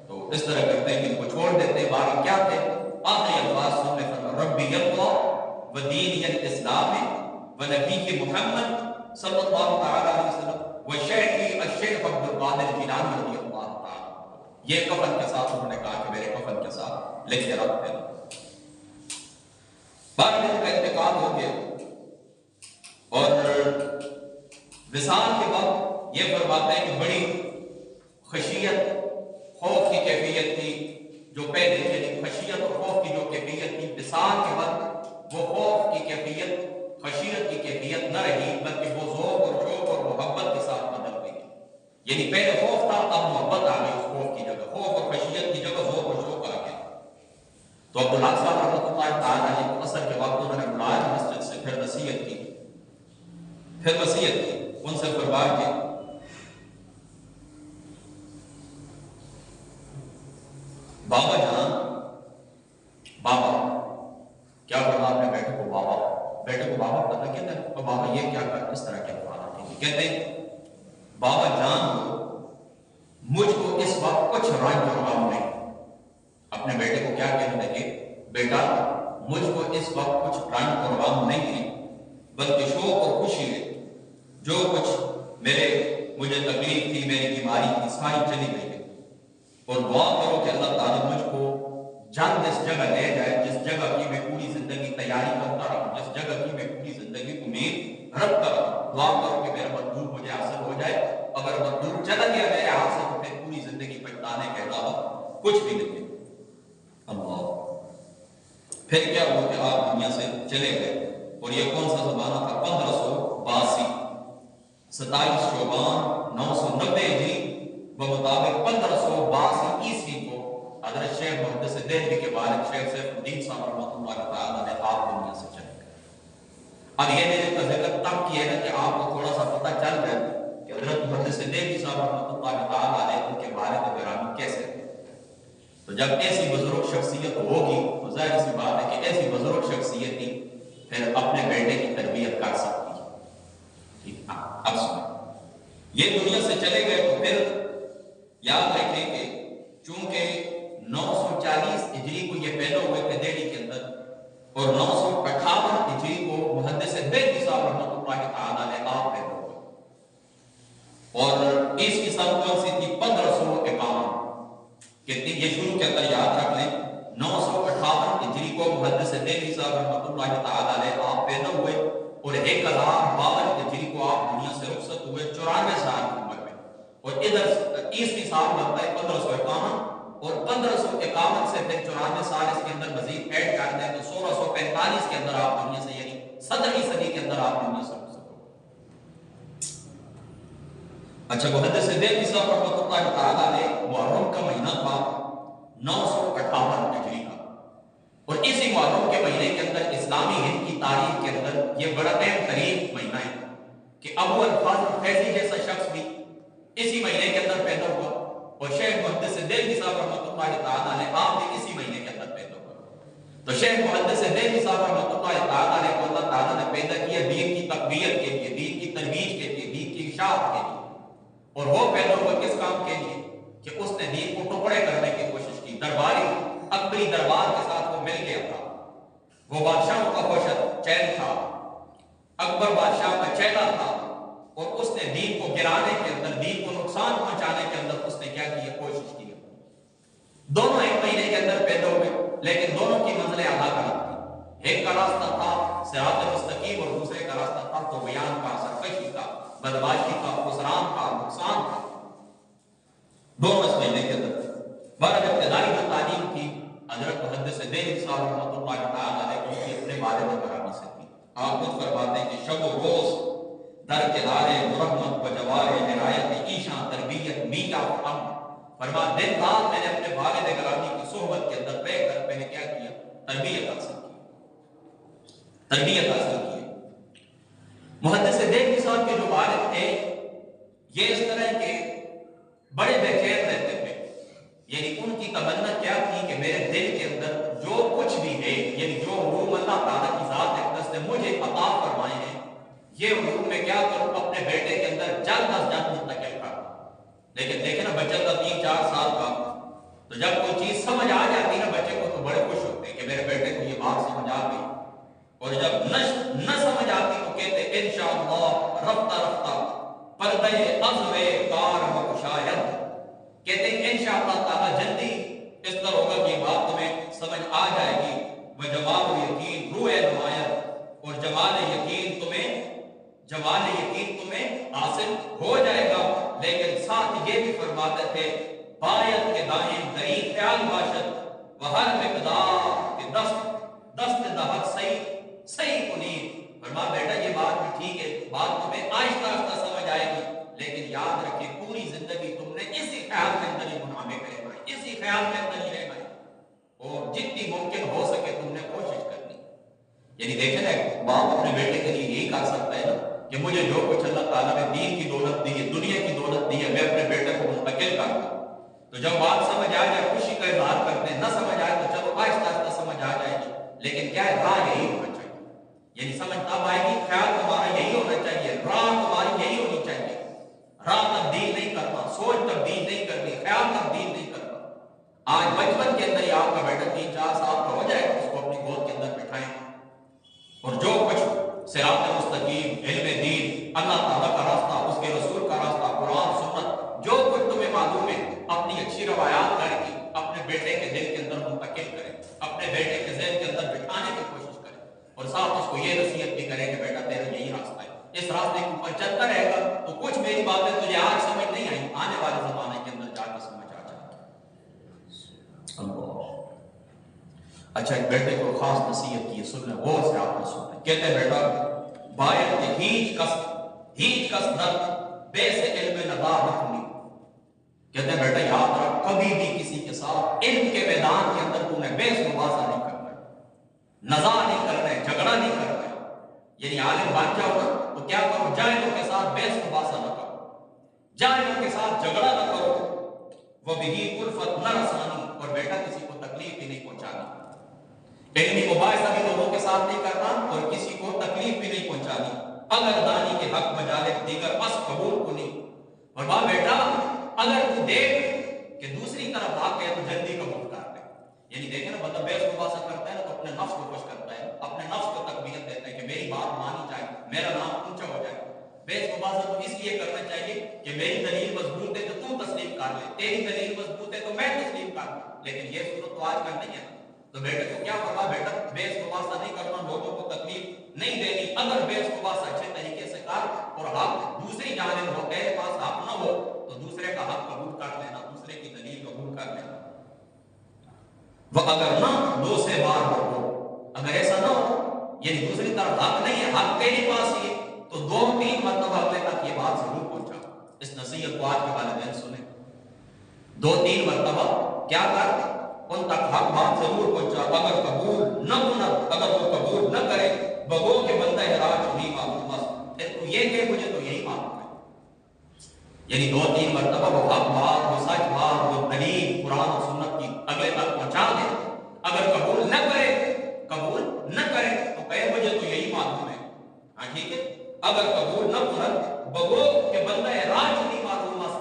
تو اس طرح کرتے ہیں کہ ان کو چھوڑ دیتے۔ باقی کیا تھے؟ آخری الفاظ سننے پر ربی اللہ و دین الاسلام و نبی محمد صلی اللہ تعالی علیہ وسلم و شیخی الشیخ عبد القادر جیلانی رضی اللہ تعالی، یہ کفن کے ساتھ انہوں نے کہا کہ میرے کفن کے ساتھ لکھ کے رکھ دینا۔ بعد میں ان کا انتقال ہو گیا، اور وصال کے وقت یہ فرماتے ہیں کہ بڑی خشیت، خوف کی کیفیت تھی جو پہلے، یعنی خشیت اور خوف کی جو کیفیت تھی، وصال کے وقت وہ خوف کی کیفیت، خشیت کی کیفیت نہ رہی، بلکہ وہ ذوق اور شوق اور محبت کے ساتھ بدل گئی۔ یعنی پہلے خوف تھا، اب محبت آ گئی، اس خوف کی جگہ خوف اور خشیت کی جگہ ذوق اور شوق آ گیا۔ تو عبداللہ صاحب رحمۃ اللہ تعالیٰ علیہ کو عصر کے وقت انہوں نے بلایا مسجد سے، پھر وصیت کی، ان سے فرمایا کہ بابا جان، بابا کیا بولا اپنے بیٹے کو؟ بابا، بیٹے کو بابا پتہ کہتے ہیں، تو بابا یہ کیا کر، اس طرح کے الفاظ آتے ہیں، کہتے ہیں بابا جان مجھ کو اس وقت کچھ رنج اور غم نہیں۔ اپنے بیٹے کو کیا کہنے لگے؟ بیٹا مجھ کو اس وقت کچھ رنج اور غم نہیں ہے، بلکہ شوق اور خوشی ہے، جو کچھ مجھے تکلیف تھی، میری بیماری تھی، ساری چلی گئی ہے، اور دعا کرو کہ اللہ تعالیٰ مجھ کو جلد اس جگہ لے جائے جس جگہ کی میں پوری زندگی تیاری کرتا رہا، جس جگہ کی میں پوری زندگی امید رکھتا رہا۔ دعا کرو کہ میرا مطلوب مجھے حاصل ہو جائے، اگر مطلوب چلا گیا میرے ہاتھ سے تو پھر پوری زندگی پچھتانے کے علاوہ کچھ بھی نہیں۔ اللہ، پھر کیا ہوا کہ آپ دنیا سے چلے گئے، اور یہ کون سا زمانہ تھا؟ 1582، 27 شعبان 990 ہجری بمطابق 1582 عیسوی کو حضرت شیخ محدث دہلوی کے والد شیخ سیف الدین صاحب رحمۃ اللہ تعالیٰ نے آپ دنیا سے چلے گئے۔ اب یہ میں نے ذکر تب کیا ہے کہ آپ کو تھوڑا سا پتہ چل جائے کہ حضرت محدث دہلوی صاحب رحمۃ اللہ تعالیٰ علیہ ان کے والد گرامی کیسے تھے۔ تو جب ایسی بزرگ شخصیت ہوگی تو ظاہر سی بات ہے کہ ایسی بزرگ شخصیت ہی پھر اپنے بیٹے کی تربیت کر سکتی ہے۔ اب سنیں، یہ دنیا سے چلے گئے تو پھر یاد رکھیں کہ چونکہ 940 ہجری کو یہ پیدا ہوئے تھے دہلی کے اندر اور 958 ہجری کو محدث دہلوی صاحب رحمۃ اللہ تعالیٰ علیہ آپ پیدا ہوئے، اور اس کی سن کون سی تھی؟ 1551۔ کتنی؟ یہ شروع کے اندر یاد رکھ لیں، 958 ہجری کو محدث دہلوی صاحب رحمۃ اللہ تعالیٰ علیہ آپ پیدا ہوئے اور 1052 ہجری کو آپ دنیا سے رخصت ہوئے 94 سال کی عمر میں، اور ادھر عیسوی سال بنتا ہے 1551، اور 1551 سے پھر 94 سال اس کے اندر مزید ایڈ کر دیں تو 1645 کے اندر آپ دنیا سے، یعنی 17ویں صدی کے اندر آپ دنیا سے رخصت ہوئے۔ اچھا، محدث دہلوی صاحب رحمۃ اللہ تعالیٰ علیہ محرم کا مہینہ تھا 958 ہجری کا، اور اسی محرم کے مہینے کے اندر اسلامی ہند کی تاریخ کے اندر یہ بڑا اہم ترین مہینہ ہے کہ ابو الفضل فیضی جیسا شخص بھی اسی مہینے کے اندر پیدا ہوا، اور شیخ محدث دہلوی صاحب رحمۃ اللہ تعالیٰ علیہ آپ بھی اسی مہینے کے اندر پیدا ہوا۔ تو شیخ محدث دہلوی صاحب رحمۃ اللہ تعالیٰ علیہ کو اللہ تعالیٰ نے پیدا کیا دین کی تقویت کے لیے، دین کی ترویج کے لیے، دین کی اشاعت کے لیے، اور وہ پیدا ہوا کس کام کے لیے؟ کہ اس نے دین کو ٹکڑے کرنے کی کوشش کی۔ درباری اکبری دربار کے ساتھ وہ مل گیا تھا، وہ بادشاہوں کا خوشت چین تھا، اکبر بادشاہ کا چہرہ تھا، اور اس نے دین کو گرانے کے اندر، دین کو نقصان پہنچانے کے اندر اس نے کیا کیا؟ کوشش کی۔ دونوں ایک مہینے کے اندر پیدا ہوئے، لیکن دونوں کی منزلیں الگ الگ تھیں۔ ایک کا راستہ تھا صراط مستقیم اور دوسرے کا راستہ تھا طغیان کا، سرکشی کا، بدمعاشی کا، خسران کا، نقصان کا۔ دونوں اس مہینے کے اندر بہرحال ابتدائی جو تعلیم تھی حضرت محدث دہلوی صاحب رحمۃ اللہ تعالیٰ علیہ کی اپنے والد گرامی سے تھی۔ آپ خود فرماتے ہیں کہ شب و روز در کنارے مرحمت و جوار عنایت ایشاں تربیت میاں ہم، فرما دن رات میں نے اپنے والد گرامی کی صحبت کے اندر رہ کر میں نے کیا کیا؟ تربیت حاصل کی، تربیت حاصل کی۔ محدث دہلوی صاحب کے جو والد تھے یہ اس طرح کے بڑے بے چین رہتے تھے، یعنی ان کی تمنا کیا تھی کہ میرے دل کے اندر جو کچھ بھی ہے، یعنی جو علوم اللہ تعالیٰ کی ذات اقدس نے مجھے عطا فرمائے ہیں، یہ علوم میں کیا کروں؟ اپنے بیٹے کے اندر جلد از جلد منتقل کر۔ لیکن دیکھیں نا، بچہ کا 3-4 سال کا تو جب کوئی چیز سمجھ آ جاتی نا بچے کو تو بڑے خوش ہوتے ہیں کہ میرے بیٹے کو یہ بات سمجھ آ گئی، اور جب نہ سمجھ آتی تو کہتے انشاءاللہ رفتہ رفتہ پردے عزوے کار مکشاید، کہتے ہیں انشاءاللہ تعالیٰ جلدی اس طرح ہوگا کہ یہ بات تمہیں سمجھ آ جائے گی، وہ جواب یقین روح نمایت، اور جمال یقین تمہیں حاصل ہو جائے گا۔ لیکن ساتھ یہ بھی فرماتے تھے بایت کے دائم دری خیال باشد و ہر مقدار کے دست دہت صحیح کنید، فرما بیٹا یہ بات بھی ٹھیک ہے، بات تمہیں آہستہ آہستہ سمجھ آئے گی، لیکن یاد رکھیں پوری زندگی تم نے اسی خیال کے اندر ہی منہمک رہنا ہے، اسی خیال کے اندر ہی رہنا ہے، اور جتنی ممکن ہو سکے تم نے کوشش کرنی۔ یعنی دیکھیں نا، باپ اپنے بیٹے کے لیے یہی کر سکتا ہے نا کہ مجھے جو کچھ اللہ تعالیٰ نے دین کی دولت دی ہے، دنیا کی دولت دی ہے، میں اپنے بیٹے کو منتقل کر دوں۔ تو جب بات سمجھ آ جائے خوشی کا اظہار کرتے ہیں، نہ سمجھ آئے تو چلو آہستہ آہستہ سمجھ آ جائے گی، لیکن کیا ہے؟ راہ یہی ہونا چاہیے، یعنی سمجھ تب آئے گی، خیال تمہارا یہی ہونا چاہیے، راہ تمہاری یہی ہونی چاہیے، راہ تبدیل نہیں کرنا، سوچ تبدیل نہیں کرنی، خیال تبدیل نہیں کرنا۔ آج بچپن کے اندر ہی آپ کا بیٹا 3-4 سال کا ہو جائے، اس کو اپنی گود کے اندر بٹھائیں، اور جو کچھ صراط مستقیم، علم دین، اللہ تعالیٰ کا راستہ، اس کے رسول کا راستہ، قرآن سنت، جو کچھ تمہیں معلوم ہے اپنی اچھی روایات کر کے اپنے بیٹے کے دل کے اندر منتقل کریں، اپنے بیٹے کے ذہن کے اندر بٹھانے کی کوشش کریں، اور ساتھ اس کو یہ نصیحت بھی کریں کہ بیٹا تیرا یہی راستہ ہے، اس راستے کے اوپر چلتا رہے گا تو کچھ میری باتیں تجھے آج سمجھ نہیں آئی، آنے والے زمانے کے اندر جا کے سمجھ آ جائے گی۔ اچھا، ایک بیٹے کو خاص نصیحت کی، سن لیں، غور سے آپ نے سنیں، کہتے ہیں بیٹا باید ہیچ کس در بے سے علم نظا رکھنی، کہتے ہیں بیٹا یاد رکھ کبھی بھی کسی کے ساتھ علم کے میدان کے اندر تم نے بحث مباحثہ نہیں کرنا ہے، نزاع نہیں کرنا ہے، جھگڑا نہیں کرنا ہے، یعنی عالم بن جاؤ نا تو کیا کرو؟ جاہلوں کے ساتھ بحث مباحثہ نہ کرو، جاہلوں کے ساتھ جھگڑا نہ کرو، وہ بھی الفت نہ رسانی، اور بیٹا کسی کو تکلیف بھی نہیں پہنچانی، علمی مباحثہ بھی لوگوں کے ساتھ نہیں کرنا اور کسی کو تکلیف بھی نہیں پہنچانی۔ اگر دانی کے حق مجالس دیگر بس قبول کو نہیں، اور ماں بیٹا اگر تو دیکھ کہ دوسری طرف حق ہے تو جلدی قبول کر لے۔ یعنی دیکھیں نا بندہ بحث مباحثہ کرتا ہے نا تو اپنے نفس کو خوش کرتا ہے، اپنے نفس کو تقویت دیتا ہے کہ میری بات مانی جائے، میرا نام اونچا ہو جائے۔ بحث مباحثہ تو اس لیے کرنا چاہیے کہ میری دلیل مضبوط ہے تو تسلیم کر لے، تیری دلیل مضبوط ہے تو میں تسلیم کر لوں، لیکن یہ صورت تو آج کل نہیں ہے۔ تو بیٹے کو کیا فرما، بیٹا بحث مباحثہ نہیں کرنا، لوگوں کو تکلیف نہیں دینی۔ اگر بحث مباحثہ اچھے طریقے سے کر اور حق دوسری جانب ہو، تیرے پاس حق نہ ہو تو دوسرے کا حق قبول کر لینا، دوسرے کی دلیل قبول کر لینا۔ وہ اگر نہ دو سے بار ہو، اگر ایسا نہ ہو یعنی دوسری طرف حق نہیں ہے، حق تیرے پاس ہی ہے، تو 2-3 مرتبہ اپنے تک یہ بات ضرور پہنچا۔ اس نصیحت کو آج کے والدین سنیں، 2-3 مرتبہ کیا کر ان تک حق بات ضرور پہنچا۔ اگر قبول نہ کنت، اگر وہ قبول نہ کرے بگو کہ بندہ راج نہیں معلوم بس، پھر تو یہ کہ مجھے تو یہی معلوم ہے۔ یعنی 2-3 مرتبہ وہ حق بات، وہ سچ بات، وہ دلیل قرآن و سنت کی اگلے تک پہنچا دے۔ اگر قبول نہ کرے تو کہے مجھے تو یہی معلوم ہے۔ ہاں ٹھیک ہے، اگر قبول نہ کنت بگو کہ بندہ راج نہیں معلوم بس،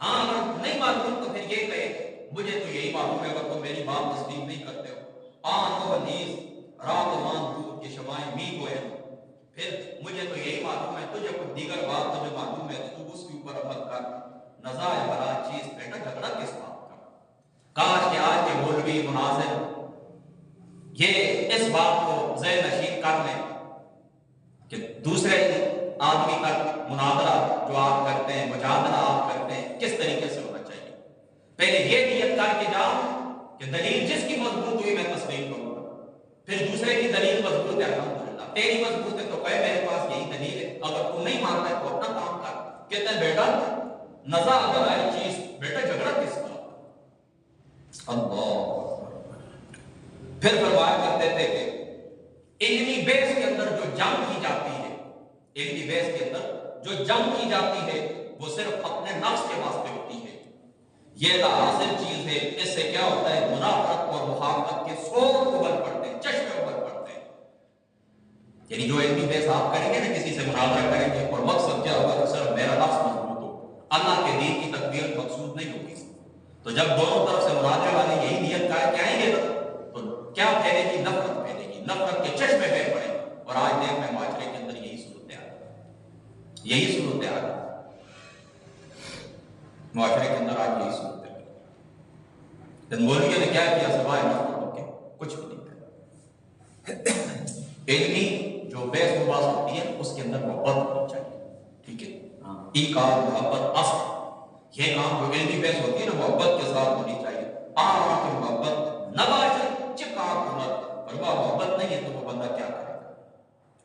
ہاں اگر نہیں معلوم تو پھر یہ کہے مجھے تو یہی معلوم ہے، اگر تم میری بات تسلیم نہیں کرتے ہو۔ آن و نیز رات مان دود کے شمائیں می کو ہے، پھر مجھے تو یہی معلوم ہے، تجھے کوئی دیگر بات تجھے معلوم ہے تو اس کے اوپر عمل کر۔ نزاع برا چیز، بیٹا جھگڑا کس بات کا؟ کاش کہ آج کے مولوی مناظر یہ اس بات کو ذہن نشین کر لیں کہ دوسرے آدمی تک مناظرہ جو آپ کرتے ہیں، مجادلہ آپ کرتے ہیں، کس طریقے سے ہونا چاہیے۔ پہلے یہ نیت کر کے جاؤ کہ دلیل جس کی مضبوط ہوئی میں تسلیم کروں گا، پھر دوسرے کی دلیل مضبوط ہے الحمدللہ، تیری مضبوط ہے تو کہے میرے پاس یہی دلیل ہے، اگر تو نہیں مانتا ہے تو اپنا کام کر۔ کہتے ہیں بیٹا نزاع برائی چیز، بیٹا جھگڑا کس کا؟ اللہ پھر فرمایا کرتے تھے کہ علمی بحث کے اندر جو جنگ کی جاتی ہے، علمی بحث کے اندر جو جنگ کی جاتی ہے وہ صرف اپنے نفس کے واسطے ہوتی ہے، یہ لاحاصل چیز ہے۔ اس سے کیا ہوتا ہے، منافقت اور محافظت کے سور ابل پڑتے ہیں، چشمے ابل پڑتے ہیں۔ یعنی جو علمی بحث آپ کریں گے نا، کسی سے مناظرہ کریں گے اور مقصد کیا ہوگا کہ صرف میرا نفس مضبوط ہو، اللہ کے دین کی تکبیر مقصود نہیں ہوگی، تو جب دونوں طرف سے مناظرے والے یہی نیت کر کے آئیں گے تو کیا پھیلے گی، نفرت پھیلے گی، نفرت کے چشمے بہ پڑیں گے۔ اور آج دیکھ میں معاشرے کے اندر یہی صورت ہے، معاشرے کے اندر آج یہی صورت ہے۔ مولویوں نے کیا کیا سوائے نفرتوں کے؟ کچھ بھی نہیں کیا۔ علمی جو بحث مباحث ہوتی ہے اس کے اندر محبت ہونی چاہیے، ٹھیک ہے، ایقار محبت اصل، یہ کام جو علمی بحث ہوتی ہے نا محبت کے ساتھ ہونی چاہیے۔ آرام کی محبت نباشت چکار کنت، اور وہ محبت نہیں ہے تو وہ بندہ کیا کرے گا،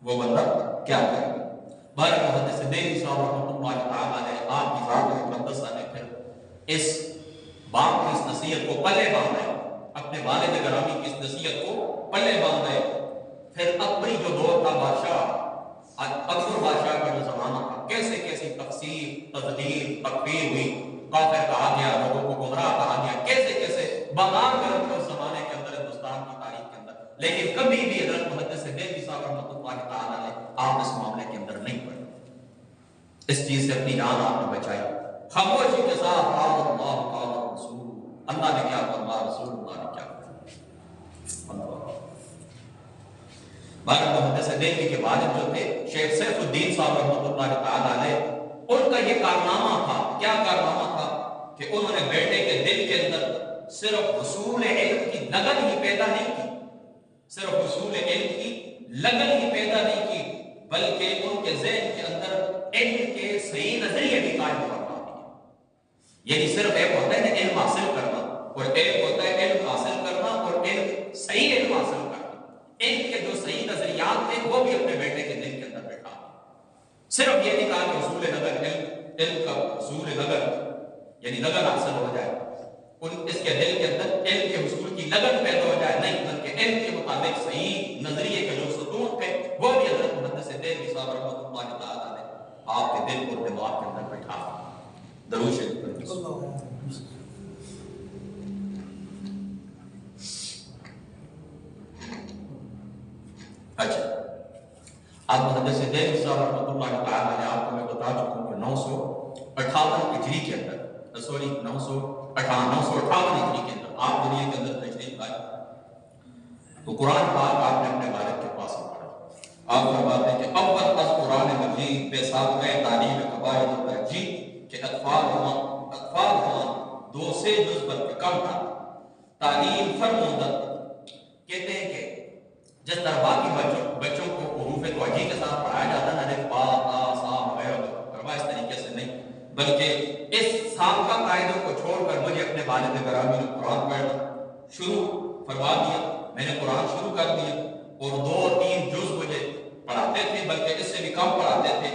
وہ بندہ کیا کرے گا۔ بارہ محدث دہلوی صاحب رحمۃ اللہ تعالیٰ نے آپ کی ذات مقدسہ نے پھر اس باپ کی اس نصیحت کو پلے باندھا ہے، اپنے والد گرامی کی اس نصیحت کو پلے باندھا ہے۔ پھر اکبری جو دور تھا، بادشاہ اکبر بادشاہ کا جو زمانہ تھا، کیسے کیسی تفسیر، تضلیل، تکفیر ہوئی، کافر کہا گیا، لوگوں کو گمراہ کہا گیا، کیسے کیسے بازار گرم تھے اس زمانے کے اندر ہندوستان کی تاریخ کے اندر، لیکن کبھی بھی حضرت محدث دہلوی صاحب رحمۃ اللہ تعالیٰ نے آپ اس معاملے کے اندر نہیں پڑے، اس چیز سے اپنی جان آپ نے بچائی، خاموشی کے ساتھ قال اللہ قال رسول، اللہ نے کیا فرمایا، رسول اللہ نے کیا فرمایا۔ بارہ محدث دہلوی کے والد جو تھے شیخ سیف الدین صاحب رحمۃ اللہ تعالیٰ علیہ، ان کا یہ کارنامہ تھا، کیا کارنامہ تھا کہ انہوں نے بیٹے کے دل کے اندر صرف حصول علم کی لگن ہی پیدا نہیں کی، صرف حصول علم کی لگن ہی پیدا نہیں کی، بلکہ ان کے ذہن کے اندر علم کے صحیح نظریے بھی قائم کروا دیے۔ یعنی صرف ایک ہوتا ہے نا علم حاصل کرنا، اور ایک ہوتا ہے علم حاصل کرنا اور علم صحیح علم حاصل کرنا۔ علم کے جو صحیح نظریات تھے وہ بھی اپنے بیٹے کے دل کے اندر بیٹھا، صرف یہ نہیں کہا کہ حصول نظر علم کا حصول نظر یعنی لگن حاصل ہو جائے، اس کے دل کے اندر علم کے حصول کی لگن پیدا ہو جائے، نہیں، بلکہ علم کے مطابق صحیح نظریے کے جو ستون تھے وہ بھی حضرت محدث دہلوی صاحب رحمۃ اللہ تعالیٰ نے آپ کے دل اور دماغ کے اندر بیٹھا۔ درود شریف آپ محدث دہلوی صاحب رحمۃ اللہ تعالیٰ نے آپ کو میں بتا چکا ہوں کہ 958 ہجری کے اندر، سوری 958 ہجری کے اندر آپ دنیا کے اندر تشریف لائے تو قرآن پاک آپ نے اپنے والد کے پاس پڑھا. آپ فرماتے ہیں کہ اول از قرآن مجید بے سابقہ تعلیم قواعد و ترجیح کہ اطفال ہوں 2 سے جز بلکہ کم تھا تعلیم فرمودت. کہتے ہیں کہ جس طرح باقی بچوں کو حروف توجیہ کے ساتھ پڑھایا جاتا ہے الف با تا سا وغیرہ، اس طریقے سے نہیں، بلکہ اس سابقہ قاعدوں کو چھوڑ کر مجھے اپنے والد گرامی نے قرآن پڑھنا شروع فرما دیا. میں نے قرآن شروع کر دیا اور 2-3 جز مجھے پڑھاتے تھے، بلکہ اس سے بھی کم پڑھاتے تھے،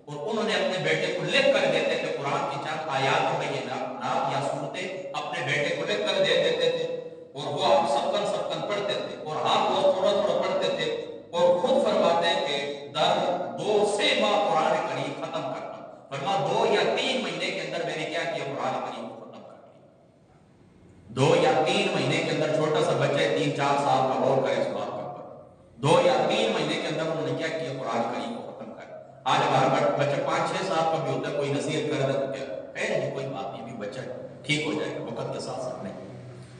اور انہوں نے اپنے بیٹے کو لکھ کر دیتے تھے قرآن کی چند آیات میں یہ نعت یا سورتیں اپنے بیٹے کو لکھ کر دے دیتے تھے اور وہ سبکن پڑھتے تھے اور آپ وہ تھوڑا تھوڑا پڑھتے تھے اور خود فرماتے ہیں کہ در 2 سے ماہ قرآن کریم ختم کرنا. فرما 2 یا 3 مہینے کے اندر میں نے کیا کیا؟ قرآن کریم کو ختم کر دیا. 2 یا 3 مہینے کے اندر چھوٹا سا بچہ 3-4 سال کا غور کرے اس بات پر. 2 یا 3 مہینے کے اندر انہوں نے کیا کیا؟ قرآن کریم کو ختم کر. آج ہمارا بچہ 5-6 سال کا بھی ہوتا ہے، کوئی نصیحت کر دے تو کیا نہیں، کوئی بات نہیں، بھی بچہ ٹھیک ہو جائے گا وقت کے ساتھ ساتھ. نہیں،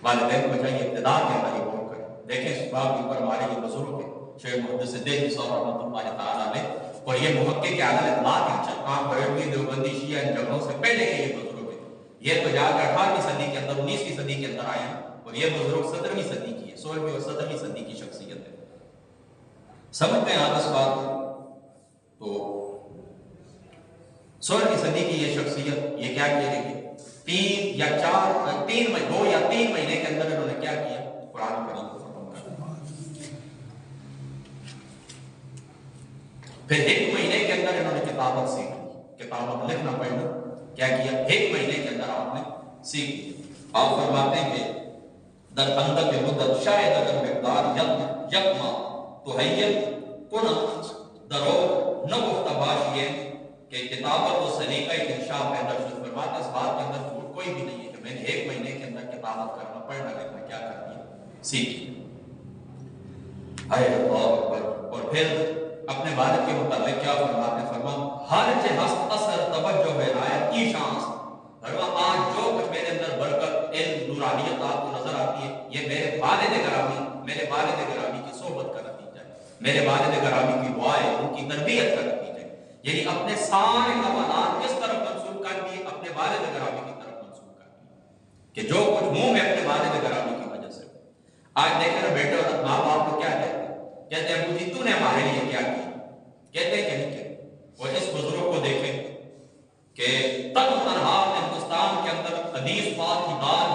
والدین کو چاہیے ابتدا کے اندر ہی غور کریں. دیکھیں اس بات کے اوپر ہمارے یہ بزرگ ہیں شیخ محدث دہلوی صاحب رحمۃ اللہ تعالیٰ علیہ اور یہ محقق اعلی اطلاق ہیں، کام بریلوی دیوبندی شیعہ ان جگہوں سے پہلے کے یہ بزرگ ہیں. یہ تو جا کر 18ویں صدی کے اندر 19ویں صدی کے اندر آئے ہیں اور یہ بزرگ 17ویں صدی کی ہے، 16ویں اور 17ویں صدی کی شخصیت ہے. سمجھتے ہیں آپ اس بات کو؟ تو 16ویں صدی کی یہ شخصیت یہ کیا کیے گی؟ 2 یا 3 مہینے کے اندر انہوں نے کیا کیا؟ قرآن کریم کو ختم کر دیا. پھر 1 مہینے کے اندر انہوں نے کتابت سیکھ لی، کتابت لکھنا پڑھنا کیا کیا؟ 1 مہینے کے اندر آپ نے سیکھ لی. آپ فرماتے ہیں کہ در اندر کے مدت شاید اگر مقدار یکما تو حیت کنت درو نہ گفتباشیے کہ کتابت و سلیقہ انشاء پیدا شد. فرماتے اس بات کے اندر جھوٹ کوئی بھی نہیں ہے کہ میں نے 1 مہینے کے اندر کتابت کرنا پڑھنا لکھنا کیا کر دیا؟ سیکھ. اور پھر اپنے والد کے متعلق کیا فرماتے ہیں؟ فرما ہر جہاز اثر توجہ عنایت کی شانس. فرما آج جو کچھ میرے اندر برکت علم نورانیت آپ کو نظر آتی ہے یہ میرے والد گرامی کی صحبت کا نتیجہ ہے، میرے والد گرامی کی دعائیں، ان کی تربیت کا نتیجہ ہے. یعنی اپنے سارے کمالات کس طرف منسوب کر دیے؟ اپنے والد گرامی کی طرف منسوب کر دیے کہ جو کچھ منہ میں اپنے والد گرامی کی وجہ سے. آج دیکھیں نا بیٹے اور ماں باپ کو کیا کہتے ہیں؟ کہتے ہیں مجھے تو نے ہمارے لیے کیا کیا؟ کہتے ہیں کہ نہیں کہتے. اور اس بزرگ کو دیکھیں کہ تن تنہا ہندوستان کے اندر حدیث پاک کی دال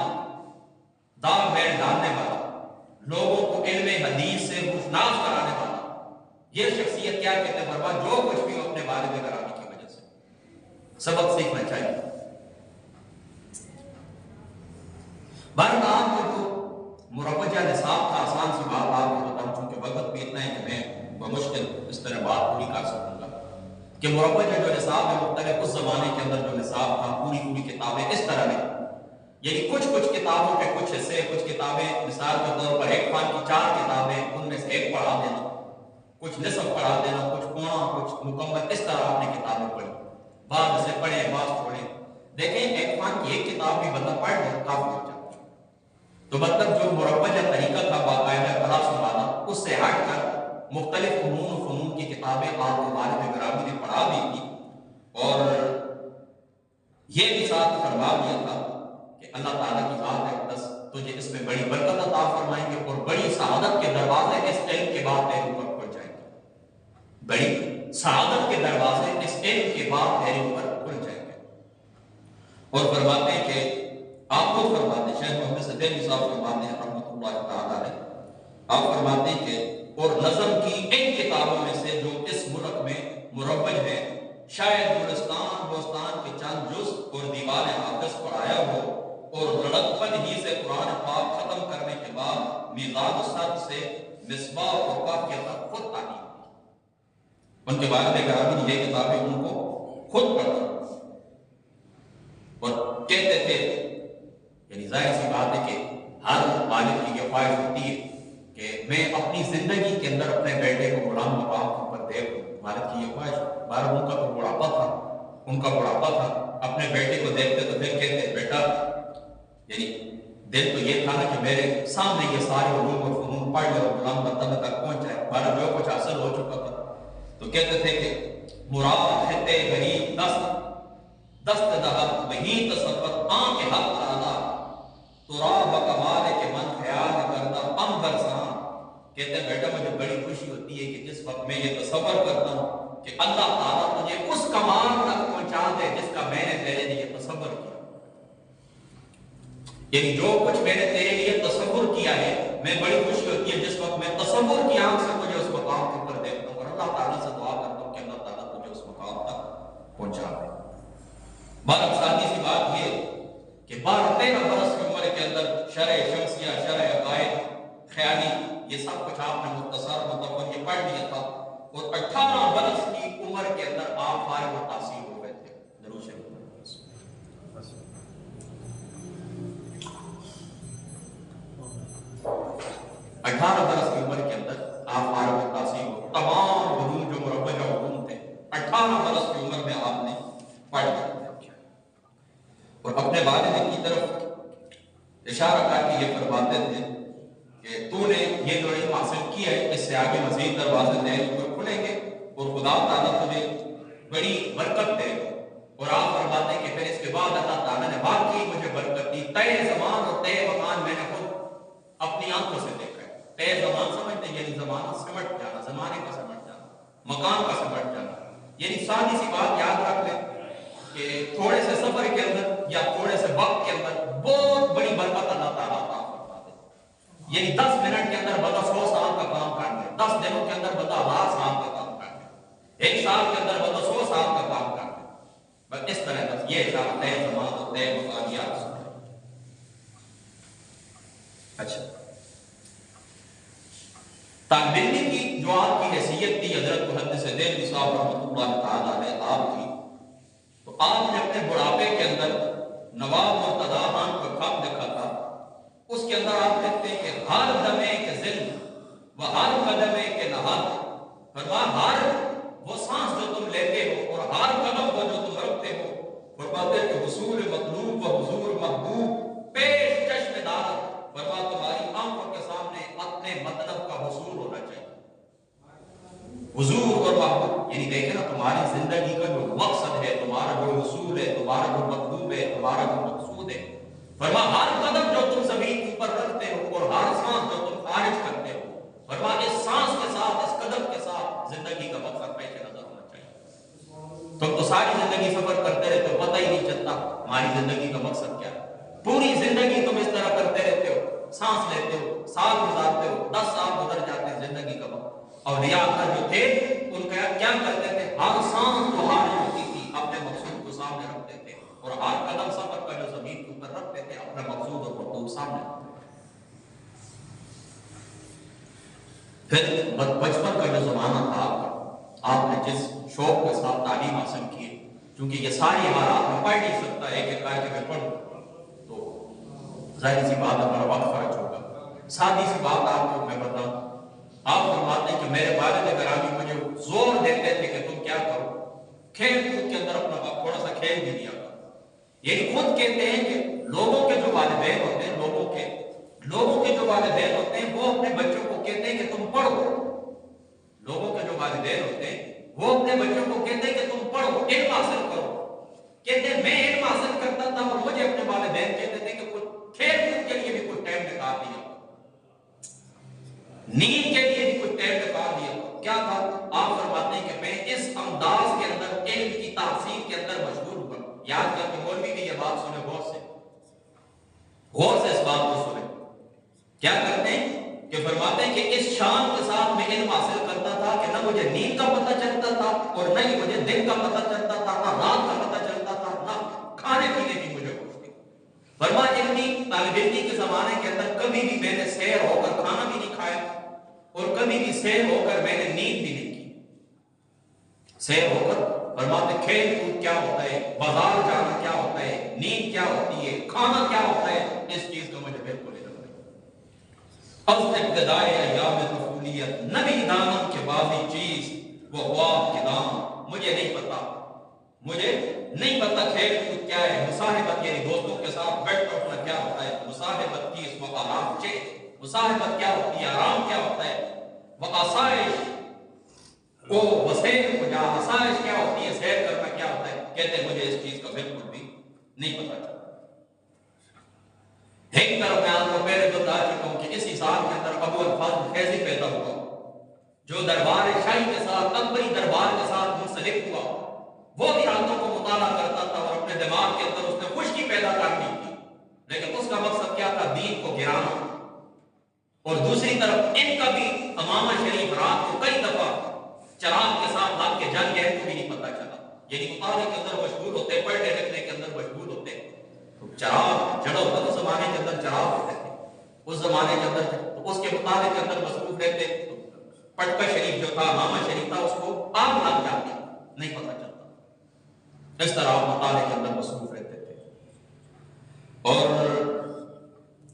میں ڈالنے والا، لوگوں کو علم حدیث سے مشناس کرانے والا، یہ شخصیت کیا کہتے ہیں؟ فرما جو کچھ بھی ہو اپنے والد گرامی کی وجہ سے. سبق سیکھنا چاہیے. بہرحال جو مروجہ نصاب کا آسان سی بات آپ کو بتاؤں، چونکہ وقت بھی اتنا ہے کہ میں بمشکل اس طرح بات پوری کر سکوں گا کہ مروجہ جو نصاب ہے مختلف اس زمانے کے اندر جو نصاب تھا پوری کتابیں اس طرح نہیں، یعنی کچھ کتابوں کے کچھ حصے، کچھ کتابیں مثال کے طور پر ایک فن کی 4 کتابیں ان میں سے ایک پڑھا دینا، کچھ نصف پڑھا دینا، کچھ پونا، کچھ مکمل، اس طرح آپ نے کتابیں پڑھی. بعض سے پڑھیں بعض چھوڑیں. دیکھیں ایک فن کی ایک کتاب بھی بندہ پڑھ لے کافی ہو جاتا. تو مطلب جو مروجہ طریقہ تھا باقاعدہ کلاس والا اس سے ہٹ کر مختلف فنون و فنون کی کتابیں آپ کو والد گرامی نے پڑھا دی تھی. اور یہ بھی ساتھ فرما دیا تھا کہ اللہ تعالیٰ کی ذات ہے بس تجھے اس میں بڑی برکت عطا فرمائیں گے اور بڑی سعادت کے دروازے اس علم کے بعد تیرے اوپر کھل جائیں گے. بڑی سعادت کے دروازے اس علم کے بعد تیرے اوپر کھل جائیں گے. اور فرماتے ہیں کہ آپ خود فرماتے ہیں، شیخ محدث دہلوی صاحب فرماتے ہیں رحمۃ اللہ تعالیٰ علیہ، آپ فرماتے ہیں کہ اور نظم کی ان کتابوں میں سے جو اس ملک میں مروج ہے شاید گلستان بوستان کے چند جز اور دیوان حافظ پڑھایا ہو اور لڑکپن ہی سے قرآن پاک ختم کرنے کے بعد میزان سب سے مصباح و قافیہ تک خود تعلیم دی. ان کے والد گرامی نے یہ کتابیں ان کو خود پڑھی اور کہتے تھے، یعنی ظاہر سی بات ہے کہ ہر والد کی یہ خواہش ہوتی ہے کہ میں اپنی زندگی کے اندر اپنے بیٹے کو غلام مقام پر دیکھوں والد کی یہ خواہش. بارہ ان کا تو بڑھاپا تھا، ان کا بڑھاپا تھا. اپنے بیٹے کو دیکھتے تو پھر کہتے بیٹا، یعنی دل تو یہ تھا نا کہ میرے سامنے یہ سارے علوم اور فنون پڑھ لے اور غلام مرتبہ تک پہنچ جائے. بارہ جو کچھ حاصل ہو چکا تھا تو کہتے تھے کہ مراد خطے غریب دست دہت وہی تصفت آن کے حق تعالیٰ تراب کمال کے من خیال کرتا پم برساں. کہتے ہیں بیٹا مجھے بڑی خوشی ہوتی ہے کہ جس وقت میں یہ تصور کرتا ہوں کہ اللہ تعالیٰ تجھے اس کمال تک پہنچا دے جس کا میں نے تیرے لیے تصور کیا. یعنی جو کچھ میں نے تیرے لیے تصور کیا ہے میں بڑی خوشی ہوتی ہے جس وقت میں تصور کی آنکھ سے تجھے اس مقام کے اوپر دیکھتا ہوں اور اللہ تعالیٰ سے دعا کرتا ہوں کہ اللہ تعالیٰ تجھے اس مقام تک پہنچا دے. بارہ سادی سی بات یہ کہ 12-13 برس کی عمر کے اندر شرع شمسیہ، شرع عقائد، خیالی، یہ سب کچھ آپ نے مختصر متفق یہ پڑھ لیا تھا اور 18 برس کی عمر کے اندر آپ فارغ و تحصیل ہو گئے تھے. ضرور سے 18 برس کی عمر کے اندر آپ فارغ و تحصیل ہو. تمام علوم جو مروجہ علوم تھے 18 برس کی عمر میں آپ نے پڑھ لیا اور اپنے والد کی طرف اشارہ کر کے یہ فرماتے تھے کہ تو نے یہ جو علم حاصل کیا ہے اس سے آگے مزید دروازے نئے کھلیں گے اور خدا تعالیٰ تجھے بڑی برکت دے گا. اور آپ فرماتے ہیں کہ پھر اس کے بعد اللہ تعالیٰ نے واقعی مجھے برکت دی. طے زمان اور طے مکان میں نے خود اپنی آنکھوں سے دیکھا ہے. طے زمان سمجھتے ہیں یعنی زمانہ سمٹ جانا، زمانے کا سمٹ جانا، مکان کا سمٹ جانا. یعنی سادی سی بات یاد رکھ لیں کہ تھوڑے سے سفر کے اندر یا تھوڑے سے وقت کے اندر بہت بڑی برکت اللہ تعالیٰ عطا فرما دے. یعنی 10 منٹ کے اندر بندہ 100 سال کا کام کر لے، 10 دنوں کے اندر بندہ 1000 سال کا کام کر لے، 1 سال کے اندر بندہ 100 سال کا کام کر لے. بس اس طرح بس یہ اشارہ طے زمان اور طے مکان یاد سکتے. اچھا، طالب علم کی جو آپ کی حیثیت تھی حضرت محدث دہلوی صاحب رحمۃ اللہ تعالیٰ علیہ آپ کی، تو آپ نے اپنے بڑھاپے کے اندر نواب مرتضیٰ خان کو خواب دیکھا تھا. اس کے اندر آپ کہتے ہیں کہ ہر دمے کے ذل و ہر قدمے کے نہاد، فرمایا ہر وہ سانس جو تم لیتے ہو اور ہر قدم کو جو تم رکھتے ہو، فرماتے ہیں کہ حصول مطلوب و حضور محبوب پیش چشم دارت، فرمایا تمہاری آنکھوں کے سامنے اپنے مطلب کا حصول ہونا چاہیے. حضور اور محبوب یعنی دیکھیں نا تمہاری زندگی کا جو مقصد ہے، تمہارا جو حصول ہے، تمہارا جو مطلوب ہے، تمہارا جو مقصود ہے. فرمایا ہر قدم جو تم زمین کے اوپر رکھتے ہو اور ہر سانس جو تم خارج کرتے ہو، فرمایا اس سانس کے ساتھ، اس قدم کے ساتھ زندگی کا مقصد پیش نظر ہونا چاہیے. تم تو ساری زندگی سفر کرتے رہتے ہو، پتہ ہی نہیں چلتا ہماری زندگی کا مقصد کیا ہے. پوری زندگی تم اس طرح کرتے رہتے ہو، سانس لیتے ہو، سال گزارتے ہو، 10 سال گزر جاتے ہیں زندگی کا وقت. اور ریاض جو تھے ان کا کیا کرتے تھے، ہر سانس جو خارج ہوتی تھی اپنے مقصود کو سامنے رکھتے تھے اور ہر قدم سفر کا جو زمین کے اوپر رکھتے تھے اپنا مقصود اور مطلوب سامنے رکھتے تھے. پھر بچپن کا جو زمانہ تھا آپ نے جس شوق کے ساتھ تعلیم حاصل کی، چونکہ یہ ساری حالات میں پڑھ نہیں سکتا ہے کہ کہا کہ میں پڑھوں تو ظاہر سی بات ہمارا وقت خرچ ہوگا. سادی سی بات آپ کو میں بتاؤں، آپ فرماتے ہیں کہ میرے والد گرامی مجھے زور دیتے تھے کہ تم کیا کرو، کھیل کود کے اندر اپنا وقت تھوڑا سا کھیل بھی دیا کرو. یعنی خود کہتے ہیں کہ لوگوں کے جو والدین ہوتے ہیں، لوگوں کے جو والدین ہوتے ہیں وہ اپنے بچوں کو کہتے ہیں کہ تم پڑھو. لوگوں کے جو والدین ہوتے ہیں وہ اپنے بچوں کو کہتے ہیں کہ تم پڑھو، علم حاصل کرو. کہتے ہیں میں علم حاصل کرتا تھا اور مجھے اپنے والدین کہتے تھے کہ کچھ کھیل کود کے لیے بھی کچھ ٹائم نکال دیا، نیند کے لیے بھی کچھ ٹائم نکال دیا. کیا تھا؟ آپ فرماتے ہیں کہ میں اس انداز کے اندر علم کی تحصیل کے اندر مشغول ہوا. یاد کر کے مولوی بھی یہ بات سنے، غور سے اس بات کو سنے. کیا کرتے ہیں کہ فرماتے ہیں کہ اس شان کے ساتھ میں علم حاصل کرتا تھا کہ نہ مجھے نیند کا پتہ چلتا تھا اور نہ ہی مجھے دن کا پتہ چلتا تھا، نہ رات کا پتہ چلتا تھا، نہ کھانے پینے کی مجھے ہوش تھی. فرمایا علمی طالب علمی کے زمانے کے اندر کبھی بھی میں نے سیر ہو کر کھانا بھی نہیں کھایا اور کبھی بھی سیر ہو کر میں نے نیند بھی نہیں کی. سیر ہو کر فرماتے کھیل کود کیا ہوتا ہے، بازار جانا کیا ہوتا ہے، نیند کیا ہوتی ہے، کھانا کیا ہوتا ہے، اس چیز کا مجھے بالکل علم نہیں. از ابتدائے ایام طفولیت نبی دامن کے بازی چیز وہ خواب کے نام مجھے نہیں پتا، مجھے نہیں پتا کھیل کود کیا ہے، مصاحبت یعنی دوستوں کے ساتھ بیٹھ اٹھنا کیا ہوتا ہے، مصاحبت کی اس کو آرام چاہیے، مصاحبت کیا ہوتی ہے، آرام کیا ہوتا ہے، وہ آسائش کو وسیل کو جا، آسائش کیا ہوتی ہے، سیر کرنا کیا ہوتا ہے، کہتے ہیں مجھے اس چیز کا بالکل بھی نہیں پتا چلا۔ ایک طرف میں آپ کو پہلے بتا چکا ہوں کہ اسی سال کے اندر ابو الفضل فیضی پیدا ہوا جو دربار شاہی کے ساتھ، اکبری دربار کے ساتھ منسلک ہوا، وہ بھی راتوں کو مطالعہ کرتا تھا اور اپنے دماغ کے اندر اس نے خشکی پیدا کرنی تھی، لیکن اس کا مقصد کیا تھا، دین کو گرانا۔ اور دوسری طرف ان کا بھی امامہ شریف رات کو کئی دفعہ چراغ کے ساتھ لگ کے جنگ گئے کو بھی نہیں پتا چلا، یعنی مطالعے کے اندر مشغول ہوتے، پڑھنے لکھنے کے اندر مشغول ہوتے، چراغ جڑا ہوتا اس زمانے کے اندر چراغ ہوتے تھے، اس زمانے کے اندر تو اس کے مطالعے کے اندر مصروف رہتے، پٹکا شریف جو تھا، امامہ شریف تھا، اس کو آگ لگ جاتی، نہیں پتا چلتا، اس طرح مطالعے کے اندر مصروف رہتے تھے۔ اور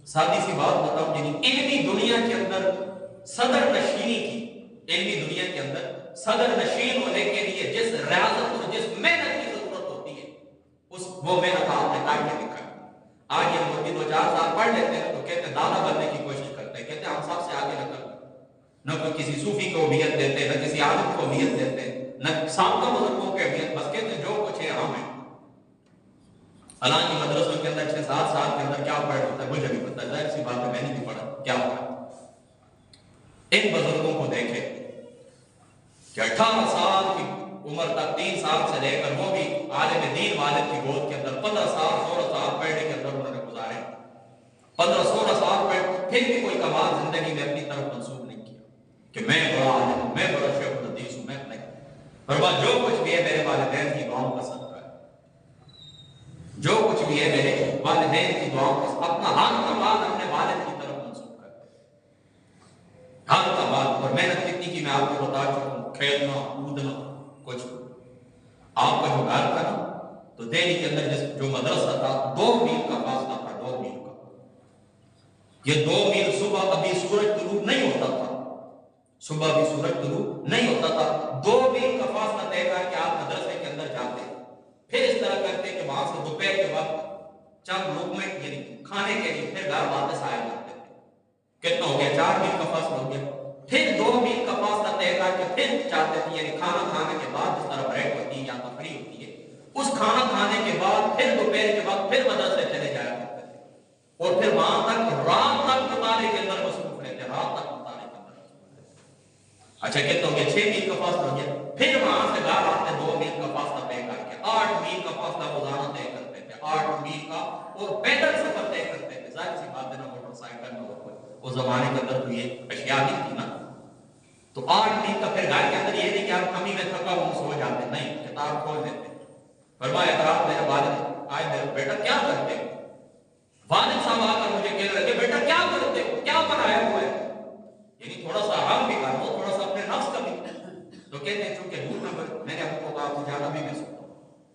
سادی سی بات بتاؤں، یعنی علمی دنیا کے اندر صدر نشینی کی، علمی دنیا کے اندر صدر نشین ہونے کے لیے جس ریاضت اور جس محنت کی ضرورت ہوتی ہے، وہ محنت آپ نے کاٹ کے دکھائی۔ آج یہ مولوی 2-4 سال پڑھ لیتے ہیں تو کہتے ہیں دادا بننے کی کوشش کرتے ہیں، کہتے ہیں ہم سب سے آگے نہ کوئی کسی صوفی کو اہمیت دیتے، نہ کسی عالم کو اہمیت دیتے، نہ سابقہ بزرگوں کو اہمیت، بس کہتے ہیں جو کچھ ہے ہم ہیں۔ حالانکہ مدرسوں کے اندر 6-7 سال کے اندر کیا پڑھ ہوتا ہے مجھے بھی پتا ہے، ظاہر سی بات ہے میں نے بھی پڑھا کیا ہوتا ہے۔ ان بزرگوں کو دیکھے کہ 18 سال کی عمر تک، 3 سال سے لے کر وہ بھی عالم دین والد کی گود کے اندر 15-16 سال پڑھنے کے اندر انہوں نے گزارے، 15-16 سال پڑھ، پھر بھی کوئی کمال زندگی میں اپنی طرف منسوخ نہیں کیا کہ میں بڑا عالم ہوں، میں بڑا شیخ الحدیث ہوں، میں نہیں، فرمایا جو کچھ بھی ہے میرے والدین کی دعاؤں کا صدقہ ہے، جو کچھ بھی ہے میرے والدین کی دعاؤں کا، اپنا ہر کمال اپنے والد کی طرف منسوخ کرتے ہیں، ہر کمال۔ اور محنت کتنی کی میں آپ کو بتا چکا ہوں، کھیلنا کودنا کچھ۔ آپ کا جو گھر تھا نا، تو دہلی کے اندر جو مدرسہ تھا 2 میل کا فاصلہ تھا، 2 میل کا، یہ 2 میل صبح ابھی سورج طلوع نہیں ہوتا تھا، صبح بھی سورج طلوع نہیں ہوتا تھا، 2 میل کا فاصلہ طے کر کے آپ مدرسے کے اندر جاتے، پھر اس طرح کرتے کہ وہاں سے دوپہر کے وقت چند لقمے یعنی کھانے کے لیے پھر گھر واپس آیا کرتے تھے۔ کتنا ہو گیا، 4 میل کا فاصلہ ہو گیا، پھر 2 میل کا فاصلہ طے کر کے پھر جاتے تھے، یعنی کھانا کھانے کے بعد جس طرح بریک ہوتی ہے یا تفریح ہوتی ہے، اس کھانا کھانے کے بعد پھر دوپہر کے وقت پھر مدرسے چلے جایا کرتے تھے، اور پھر وہاں تک رات تک مطالعے کے اندر مصروف رہتے، رات تک مطالعے کے اندر مصروف رہتے۔ اچھا کتنا ہو گیا، 6 میل کا فاصلہ ہو گیا، پھر وہاں سے گھر آتے 2 میل کا فاصلہ طے کر کے 8 میل کا فاصلہ روزانہ طے کرتے تھے، 8 میل کا، اور پیدل سفر طے کرتے تھے۔ ظاہر سی بات ہے نا، موٹر سائیکل میں اس زمانے کے اندر تو یہ اشیاء نہیں تھی نا، تو 8 میل کا پھر گھر کے اندر یہ نہیں کہ آپ کمی میں تھکا ہوں سو جاتے، نہیں، کتاب کھول لیتے۔ فرمایا اگر آپ میرے والد آئے میرے بیٹا کیا کرتے ہو، والد صاحب آ کر مجھے کہہ رہے کہ بیٹا کیا کرتے ہو، کیا بنایا ہوا ہے، یعنی تھوڑا سا آرام بھی کر لو، تھوڑا سا اپنے نفس کا بھی۔ تو کہتے ہیں چونکہ جھوٹ نہ بولے، میں نے ابو کو کہا آپ زیادہ بھی میں سوتا ہوں،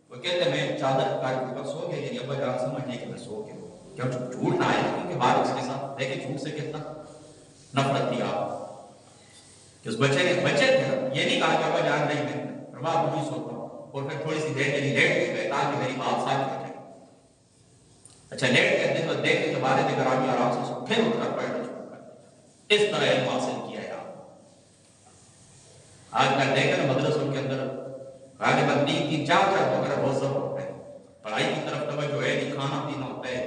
وہ کہتے ہیں میں چادر کاٹ کے اوپر سو گیا، یعنی ابا جان سمجھنے کہ میں سو گیا، کیا جھوٹ نہ آئے، کیونکہ بعد اس کے ساتھ دیکھیں جھوٹ سے کتنا نفرت تھی آپ کہ اس بچے تھے نا، یہ نہیں کہا کہ ابا جان نہیں میں فرمایا ابو جی سوتا ہوں، اور پھر تھوڑی سی دیر کے لیے لیٹ گئے تاکہ میری بات ساتھ ہو جائے۔ اچھا لیٹ کرتے تو دیکھیں کہ والد گرامی آرام سے سو، پھر اٹھ کر پڑھنا شروع کر، اس طرح علم حاصل کیا ہے آپ۔ آج کل دیکھیں نا مدرسوں کے اندر غالباً 3-3 4-4 وغیرہ روز ہوتے ہیں، پڑھائی کی طرف توجہ ہے نہیں، کھانا پینا ہوتا ہے،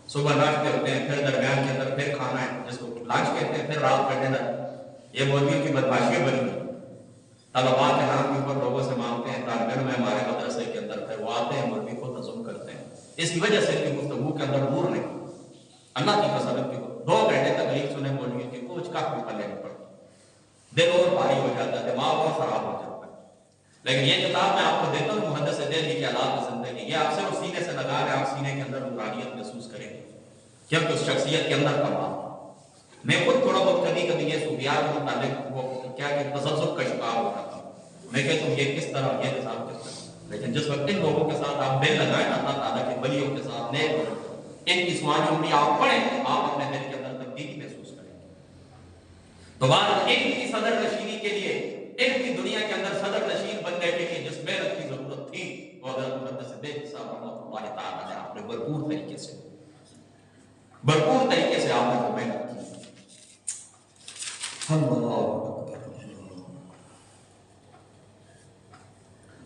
صبح ناشتے ہوتے ہیں، پھر درمیان کے اندر پھر کھانا ہے جس کو لنچ کہتے ہیں، پھر رات کا ڈنر۔ یہ مولویوں کی بدماشیاں بنی ہوئی، طلباء کے نام کے اوپر لوگوں سے مانگتے ہیں، طالب علم ہے ہمارے مدرسے کے اندر، پھر وہ آتے ہیں مولوی کو نظم کرتے ہیں، اس کی وجہ سے ان کی گفتگو کے اندر نور نہیں، اللہ کی قسم کی 2 گھنٹے تقریر سنے مولویوں کی کچھ کا کوئی پلے نہیں پڑتی، دل اور بھاری ہو جاتا ہے، دماغ اور خراب ہو جاتا ہے۔ لیکن یہ کتاب میں آپ کو دیتا ہوں محدث دہلوی کی حالات زندگی، یہ آپ صرف سینے سے لگا رہے، آپ سینے کے اندر نورانیت محسوس کریں گے کیونکہ اس شخصیت کے اندر کمال۔ میں خود تھوڑا بہت کبھی یہ صوفیات کے متعلق وہ کیا کہ تذبذب کا شکار ہو رہا تھا، میں کہتا ہوں یہ کس طرح، یہ نظام کس طرح، لیکن جس وقت ان لوگوں کے ساتھ آپ دل لگائیں اللہ تعالیٰ کے ولیوں کے ساتھ نیک لوگوں، ان کی سوانی انگلی آپ پڑھیں، آپ اپنے دل کے اندر تبدیلی محسوس کریں گے۔ تو بات ان کی صدر نشینی کے لیے علم کی دنیا کے اندر صدر نشین بننے کے لیے جس محنت کی ضرورت تھی وہ حضرت محدث دیکھ صاحب رحمۃ اللہ تعالیٰ نے آپ نے بھرپور طریقے سے آپ نے وہ محنت کی. اللہ اکبر.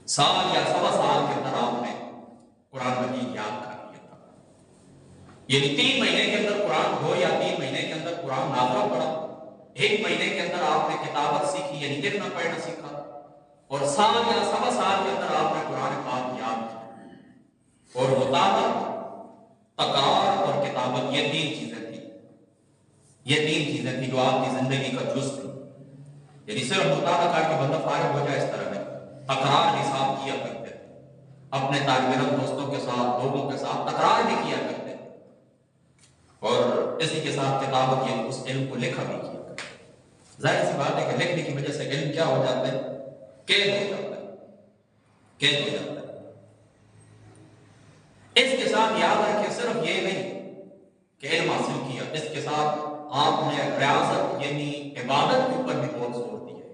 سال یا سوا سال کے اندر آپ نے قرآن مجید یاد کر لیا تھا. یعنی 3 مہینے کے اندر قرآن ہو یا 3 مہینے کے اندر قرآن نازل پڑا. 1 مہینے کے اندر آپ نے کتابت سیکھی یعنی لکھنا پڑھنا سیکھا. اور سال یا سوا سال کے اندر آپ نے قرآن پاک یاد کیا. اور مطالعہ، تکرار اور کتابت یہ 3 چیزیں تھیں. یہ 3 چیزیں تھیں جو آپ کی زندگی کا جز تھی. یعنی صرف مطالعہ کر کے بندہ فارغ ہو جائے اس طرح نہیں. تکرار حساب کیا کرتے تھے. اپنے طالب علم دوستوں کے ساتھ، لوگوں کے ساتھ تکرار بھی کیا کرتے تھے. اور اسی کے ساتھ کتابت یعنی اس علم کو لکھا بھی کیا کرتے تھے. ظاہر سی بات ہے کہ لکھنے کی وجہ سے علم کیا ہو جاتا ہے؟ قید ہو جاتا ہے. اس کے ساتھ یاد رکھیں صرف یہ نہیں کہ علم حاصل کیا، اس کے ساتھ آپ نے ریاضت یعنی عبادت کے اوپر بھی بہت زور دیا.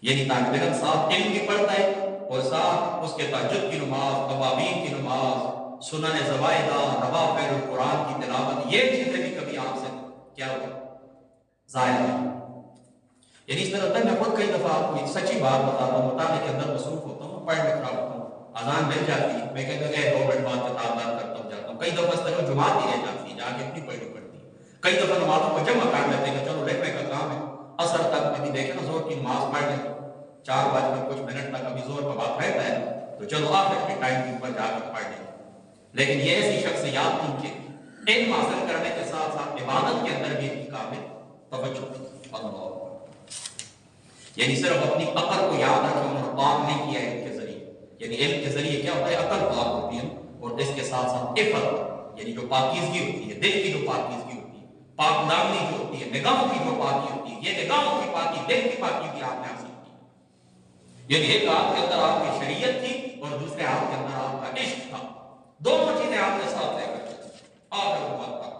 یعنی طالب علم ساتھ علم بھی پڑھتا ہے اور ساتھ اس کے تہجد کی نماز، توابین کی نماز، سنن زوائدہ، نوافل قرآن کی تلاوت، یہ چیزیں بھی کبھی آپ سے کیا ہو ظاہر نہیں. یعنی اس طرح میں خود کئی دفعہ آپ کو ایک سچی بات بتاتا ہوں. مطالعے کے اندر مصروف ہوتا ہوں، پڑھ لکھ رہا ہوتا ہوں، اذان مل جاتی ہے، میں کہتا ہوں کہ 2 منٹ بعد کتاب دار کرتا ہوں جاتا ہوں. کئی دفعہ اس طرح جماعت ہی رہ جاتی ہے، جا کے اپنی پڑھنی پڑتی ہے. کئی دفعہ نمازوں کو جمع کر لیتے ہیں کہ چلو لکھنے کا کام ہے. اثر تک کبھی دیکھیں نا زور کی نماز پڑھ لیں 4 بج کر کچھ منٹ تک ابھی زور کا وقت رہتا ہے تو چلو آخر کے ٹائم کے اوپر جا کر پڑھ لیں. لیکن یہ ایسی شخصیات تھی کہ علم حاصل کرنے کے ساتھ ساتھ عبادت کے اندر بھی ان کی قابل توجہ تھی. اللہ یعنی صرف اپنی عقل کو یاد رکھیں اور پاک نہیں کیا علم کے ذریعے. یعنی علم کے ذریعے کیا ہوتا ہے؟ عقل پاک ہوتی ہے اور اس کے ساتھ ساتھ عفت یعنی جو پاکیزگی ہوتی ہے، دل کی جو پاکیزگی ہوتی ہے، پاک دامنی جو ہوتی ہے، نگاہوں کی جو پاکی ہوتی ہے، یہ نگاہوں کی پاکی، دل کی پاکی بھی آپ نے حاصل کی. یعنی ایک آپ کے اندر آپ کی شریعت تھی اور دوسرے آپ کے اندر آپ کا عشق تھا. دونوں چیزیں آپ نے ساتھ لے کر آخر وقت تک.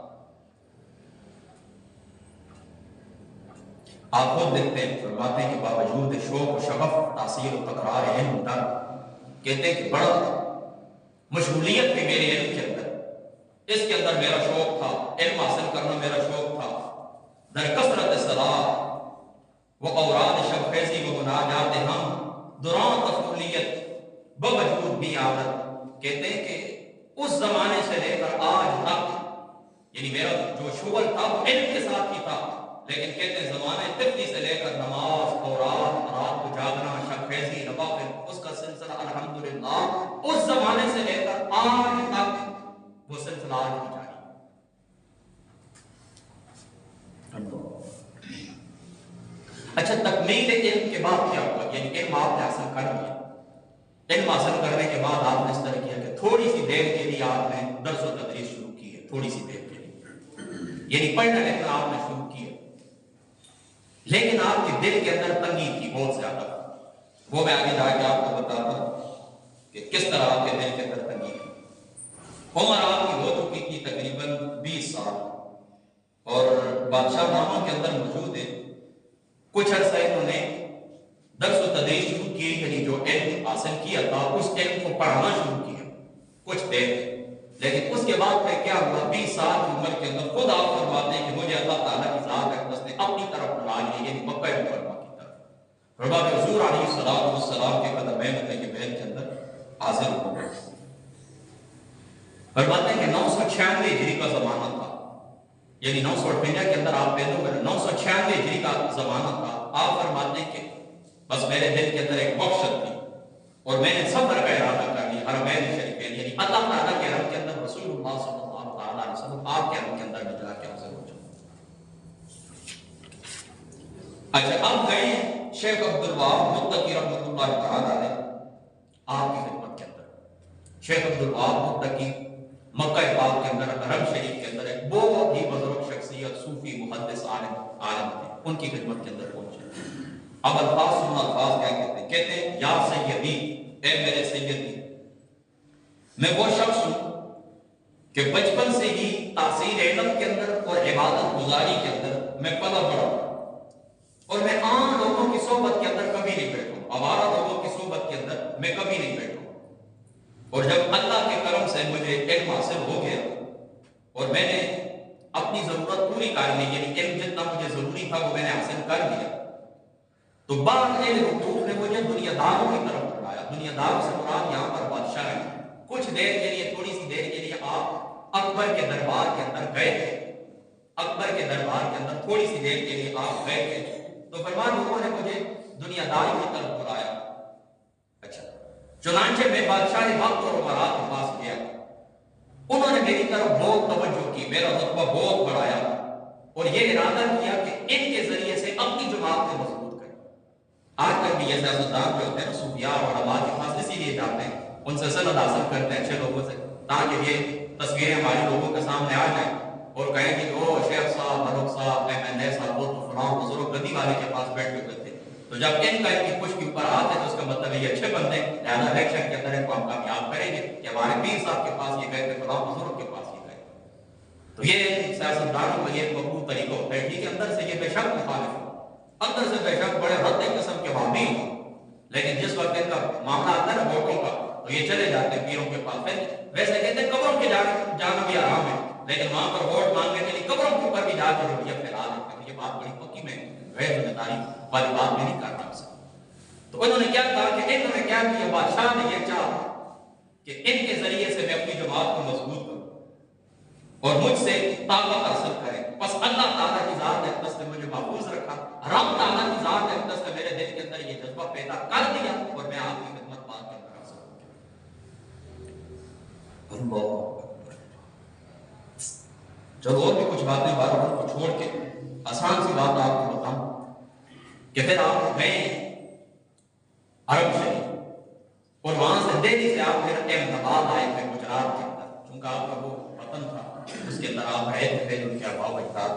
آپ خود دیکھتے ہیں، فرماتے ہیں کہ باوجود شوق و شغف، تاثیر و تکرار علم در، کہتے ہیں کہ بڑا مشغولیت تھی میرے علم کے اندر. اس کے اندر میرا شوق تھا، علم حاصل کرنا میرا شوق تھا. در کثرت صلاح و اوراد شب خیزی و مناجات ہم دوران تفولیت بوجود بھی عادت. کہتے ہیں کہ اس زمانے سے لے کر آج تک یعنی میرا جو شغل تھا وہ علم کے ساتھ ہی تھا. لیکن کہتے ہیں زمانے طفلی سے لے کر نماز، اوراد، رات کو جاگنا، شب خیزی، نوافل، اس کا سلسلہ الحمدللہ اس زمانے سے لے کر آج تک وہ سلسلہ آج بھی جاری ہے. اچھا، تکمیل علم کے بعد کیا ہوا؟ یعنی علم آپ نے حاصل کر لیا. علم حاصل کرنے کے بعد آپ نے اس طرح کیا کہ تھوڑی سی دیر کے لیے آپ نے درس و تدریس شروع کی ہے. تھوڑی سی دیر کے لیے یعنی پڑھنا لکھنا آپ نے شروع کیا. لیکن آپ کے دل کے اندر تنگی تھی بہت زیادہ. وہ میں آگے جا کے آپ کو بتاتا ہوں کہ کس طرح آپ کے دل کے اندر تنگی تھی. عمر آپ کی ہو چکی تھی تقریباً 20 سال اور بادشاہ ناموں کے اندر موجود ہے. کچھ عرصہ انہوں نے درس و تدریس شروع کی، یعنی جو علم حاصل کیا تھا اس علم کو پڑھانا شروع کیا کچھ دیر. لیکن اس کے بعد پھر کیا ہوا؟ 20 سال کی عمر کے اندر خود آپ فرماتے ہیں کہ مجھے اللہ تعالیٰ کی ذات اقدس نے اپنی طرف بلا لیا، یعنی مکہ مکرمہ کی طرف. فرماتے ہیں حضور علیہ السلام کے قدمین کے بیت کے اندر حاضر ہو گئے. فرماتے ہیں کہ 996 ہجری کا زمانہ تھا، یعنی 958 کے اندر آپ پیدا ہوئے. 996 ہجری کا زمانہ تھا. آپ فرماتے ہیں کہ بس میرے دل کے اندر ایک وحشت تھی اور میں نے سفر کا ارادہ کر لیا حرمین شریفین یعنی اللہ تعالیٰ کے حرم کے اندر رسول اللہ صلی اللہ علیہ وسلم آپ کے حرم کے اندر میں جا کے حاضر ہو جاؤں. اچھا، اب گئے شیخ عبدالوہاب متقی رحمۃ اللہ تعالیٰ علیہ آپ کی خدمت کے اندر. شیخ عبدالوہاب متقی مکہ پاک کے اندر حرم شریف کے اندر ایک بہت ہی بزرگ شخصیت، صوفی، محدث، عالم تھے. ان کی خدمت کے اندر پہنچے. اب الفاظ سننا، الفاظ کیا کہتے ہیں؟ کہتے ہیں یا سیدی، اے میرے سیدی، میں وہ شخص ہوں کہ بچپن سے ہی تاثیر علم کے اندر اور عبادت گزاری کے اندر میں پلا بڑا اور میں عام لوگوں کی صحبت کے اندر کبھی نہیں بیٹھوں، آوارہ لوگوں کی صحبت کے اندر میں کبھی نہیں بیٹھوں۔ اور جب اللہ کے کرم سے مجھے علم حاصل ہو گیا اور میں نے اپنی ضرورت پوری کر لی، یعنی علم جتنا مجھے ضروری تھا وہ میں نے حاصل کر لیا، تو بعد علم حقوق نے مجھے دنیا داروں کی طرف بڑھایا۔ دنیا داروں سے مراد یہاں پر بادشاہ ہے۔ کچھ دیر کے لیے، تھوڑی سی دیر کے لیے آپ اکبر کے دربار کے اندر گئے تھے، اکبر کے دربار کے اندر تھوڑی سی دیر کے لیے آپ گئے تھے، تو فرمان لوگوں نے مجھے دنیا داری کی طرف بلایا۔ اچھا، چنانچہ میں بادشاہ وقت اور امراء کے پاس گیا، انہوں نے میری طرف بہت توجہ کی، میرا رتبہ بہت بڑھایا اور یہ ارادہ کیا کہ ان کے ذریعے سے اپنی جماعت کو مضبوط کریں۔ آج کل بھی یہ سیاستدان جو ہوتے ہیں نا، صوفیاء اور علماء کے پاس اسی لیے جاتے ہیں، ان سے سند حاصل کرتے ہیں اچھے لوگوں سے، تاکہ یہ تصویریں ہماری لوگوں کے سامنے آ جائیں اور کہیں کہ او شیخ صاحب، ملک صاحب، MLA صاحب، وہ تو فلاں بزرگ گدی والے کے پاس بیٹھ کے کرتے۔ تو جب ان کا کی پشت کے اوپر آتے تو اس کا مطلب ہے یہ اچھے بندے، لہٰذا الیکشن کے اندر ان کو ہم کامیاب کریں گے کہ ہمارے پیر صاحب کے پاس یہ گئے تھے، فلاں بزرگ کے پاس یہ گئے۔ تو یہ سیاستدانوں کا یہ مقبول طریقہ ہوتا ہے، ٹھیک ہے، اندر سے یہ بے شک مخالف ہے، اندر سے بے شک بڑے رد قسم کے حامی ہیں، لیکن جس وقت ان کا معاملہ آتا ہے نا ووٹوں کا، تو یہ چلے جاتے ہیں پیروں کے پاس۔ ویسے کہتے ہیں قبروں کے جانا بھی آرام ہے، لیکن وہاں پر ووٹ مانگنے کے لیے قبروں کے اوپر بھی جا کے روٹیاں پھیلا دیتے ہیں۔ یہ بات بڑی پکی میں غیر ذمہ داری والی بات میں نہیں کرتا سے۔ تو انہوں نے کیا کہا کہ انہوں نے کیا کیا، بادشاہ نے یہ چاہا کہ ان کے ذریعے سے میں اپنی جماعت کو مضبوط کروں اور مجھ سے طاقت حاصل کریں۔ بس اللہ تعالیٰ کی ذات اقدس نے مجھے محفوظ رکھا، رب تعالیٰ کی ذات اقدس نے میرے دل کے اندر یہ جذبہ پیدا کر دیا اور میں آپ کی خدمت بات کر رہا ہوں۔ اللہ اکبر۔ چلو اور بھی کچھ باتیں بار کو چھوڑ کے آسان سی بات آپ کو بتاؤں کہ پھر آپ گئے عرب شریف اور وہاں سے دہلی سے آپ پھر احمد آباد آئے تھے گجرات کے اندر، چونکہ آپ کا وہ وطن تھا، اس کے اندر آپ رہے تھے، پھر ان کے آباء و اجداد۔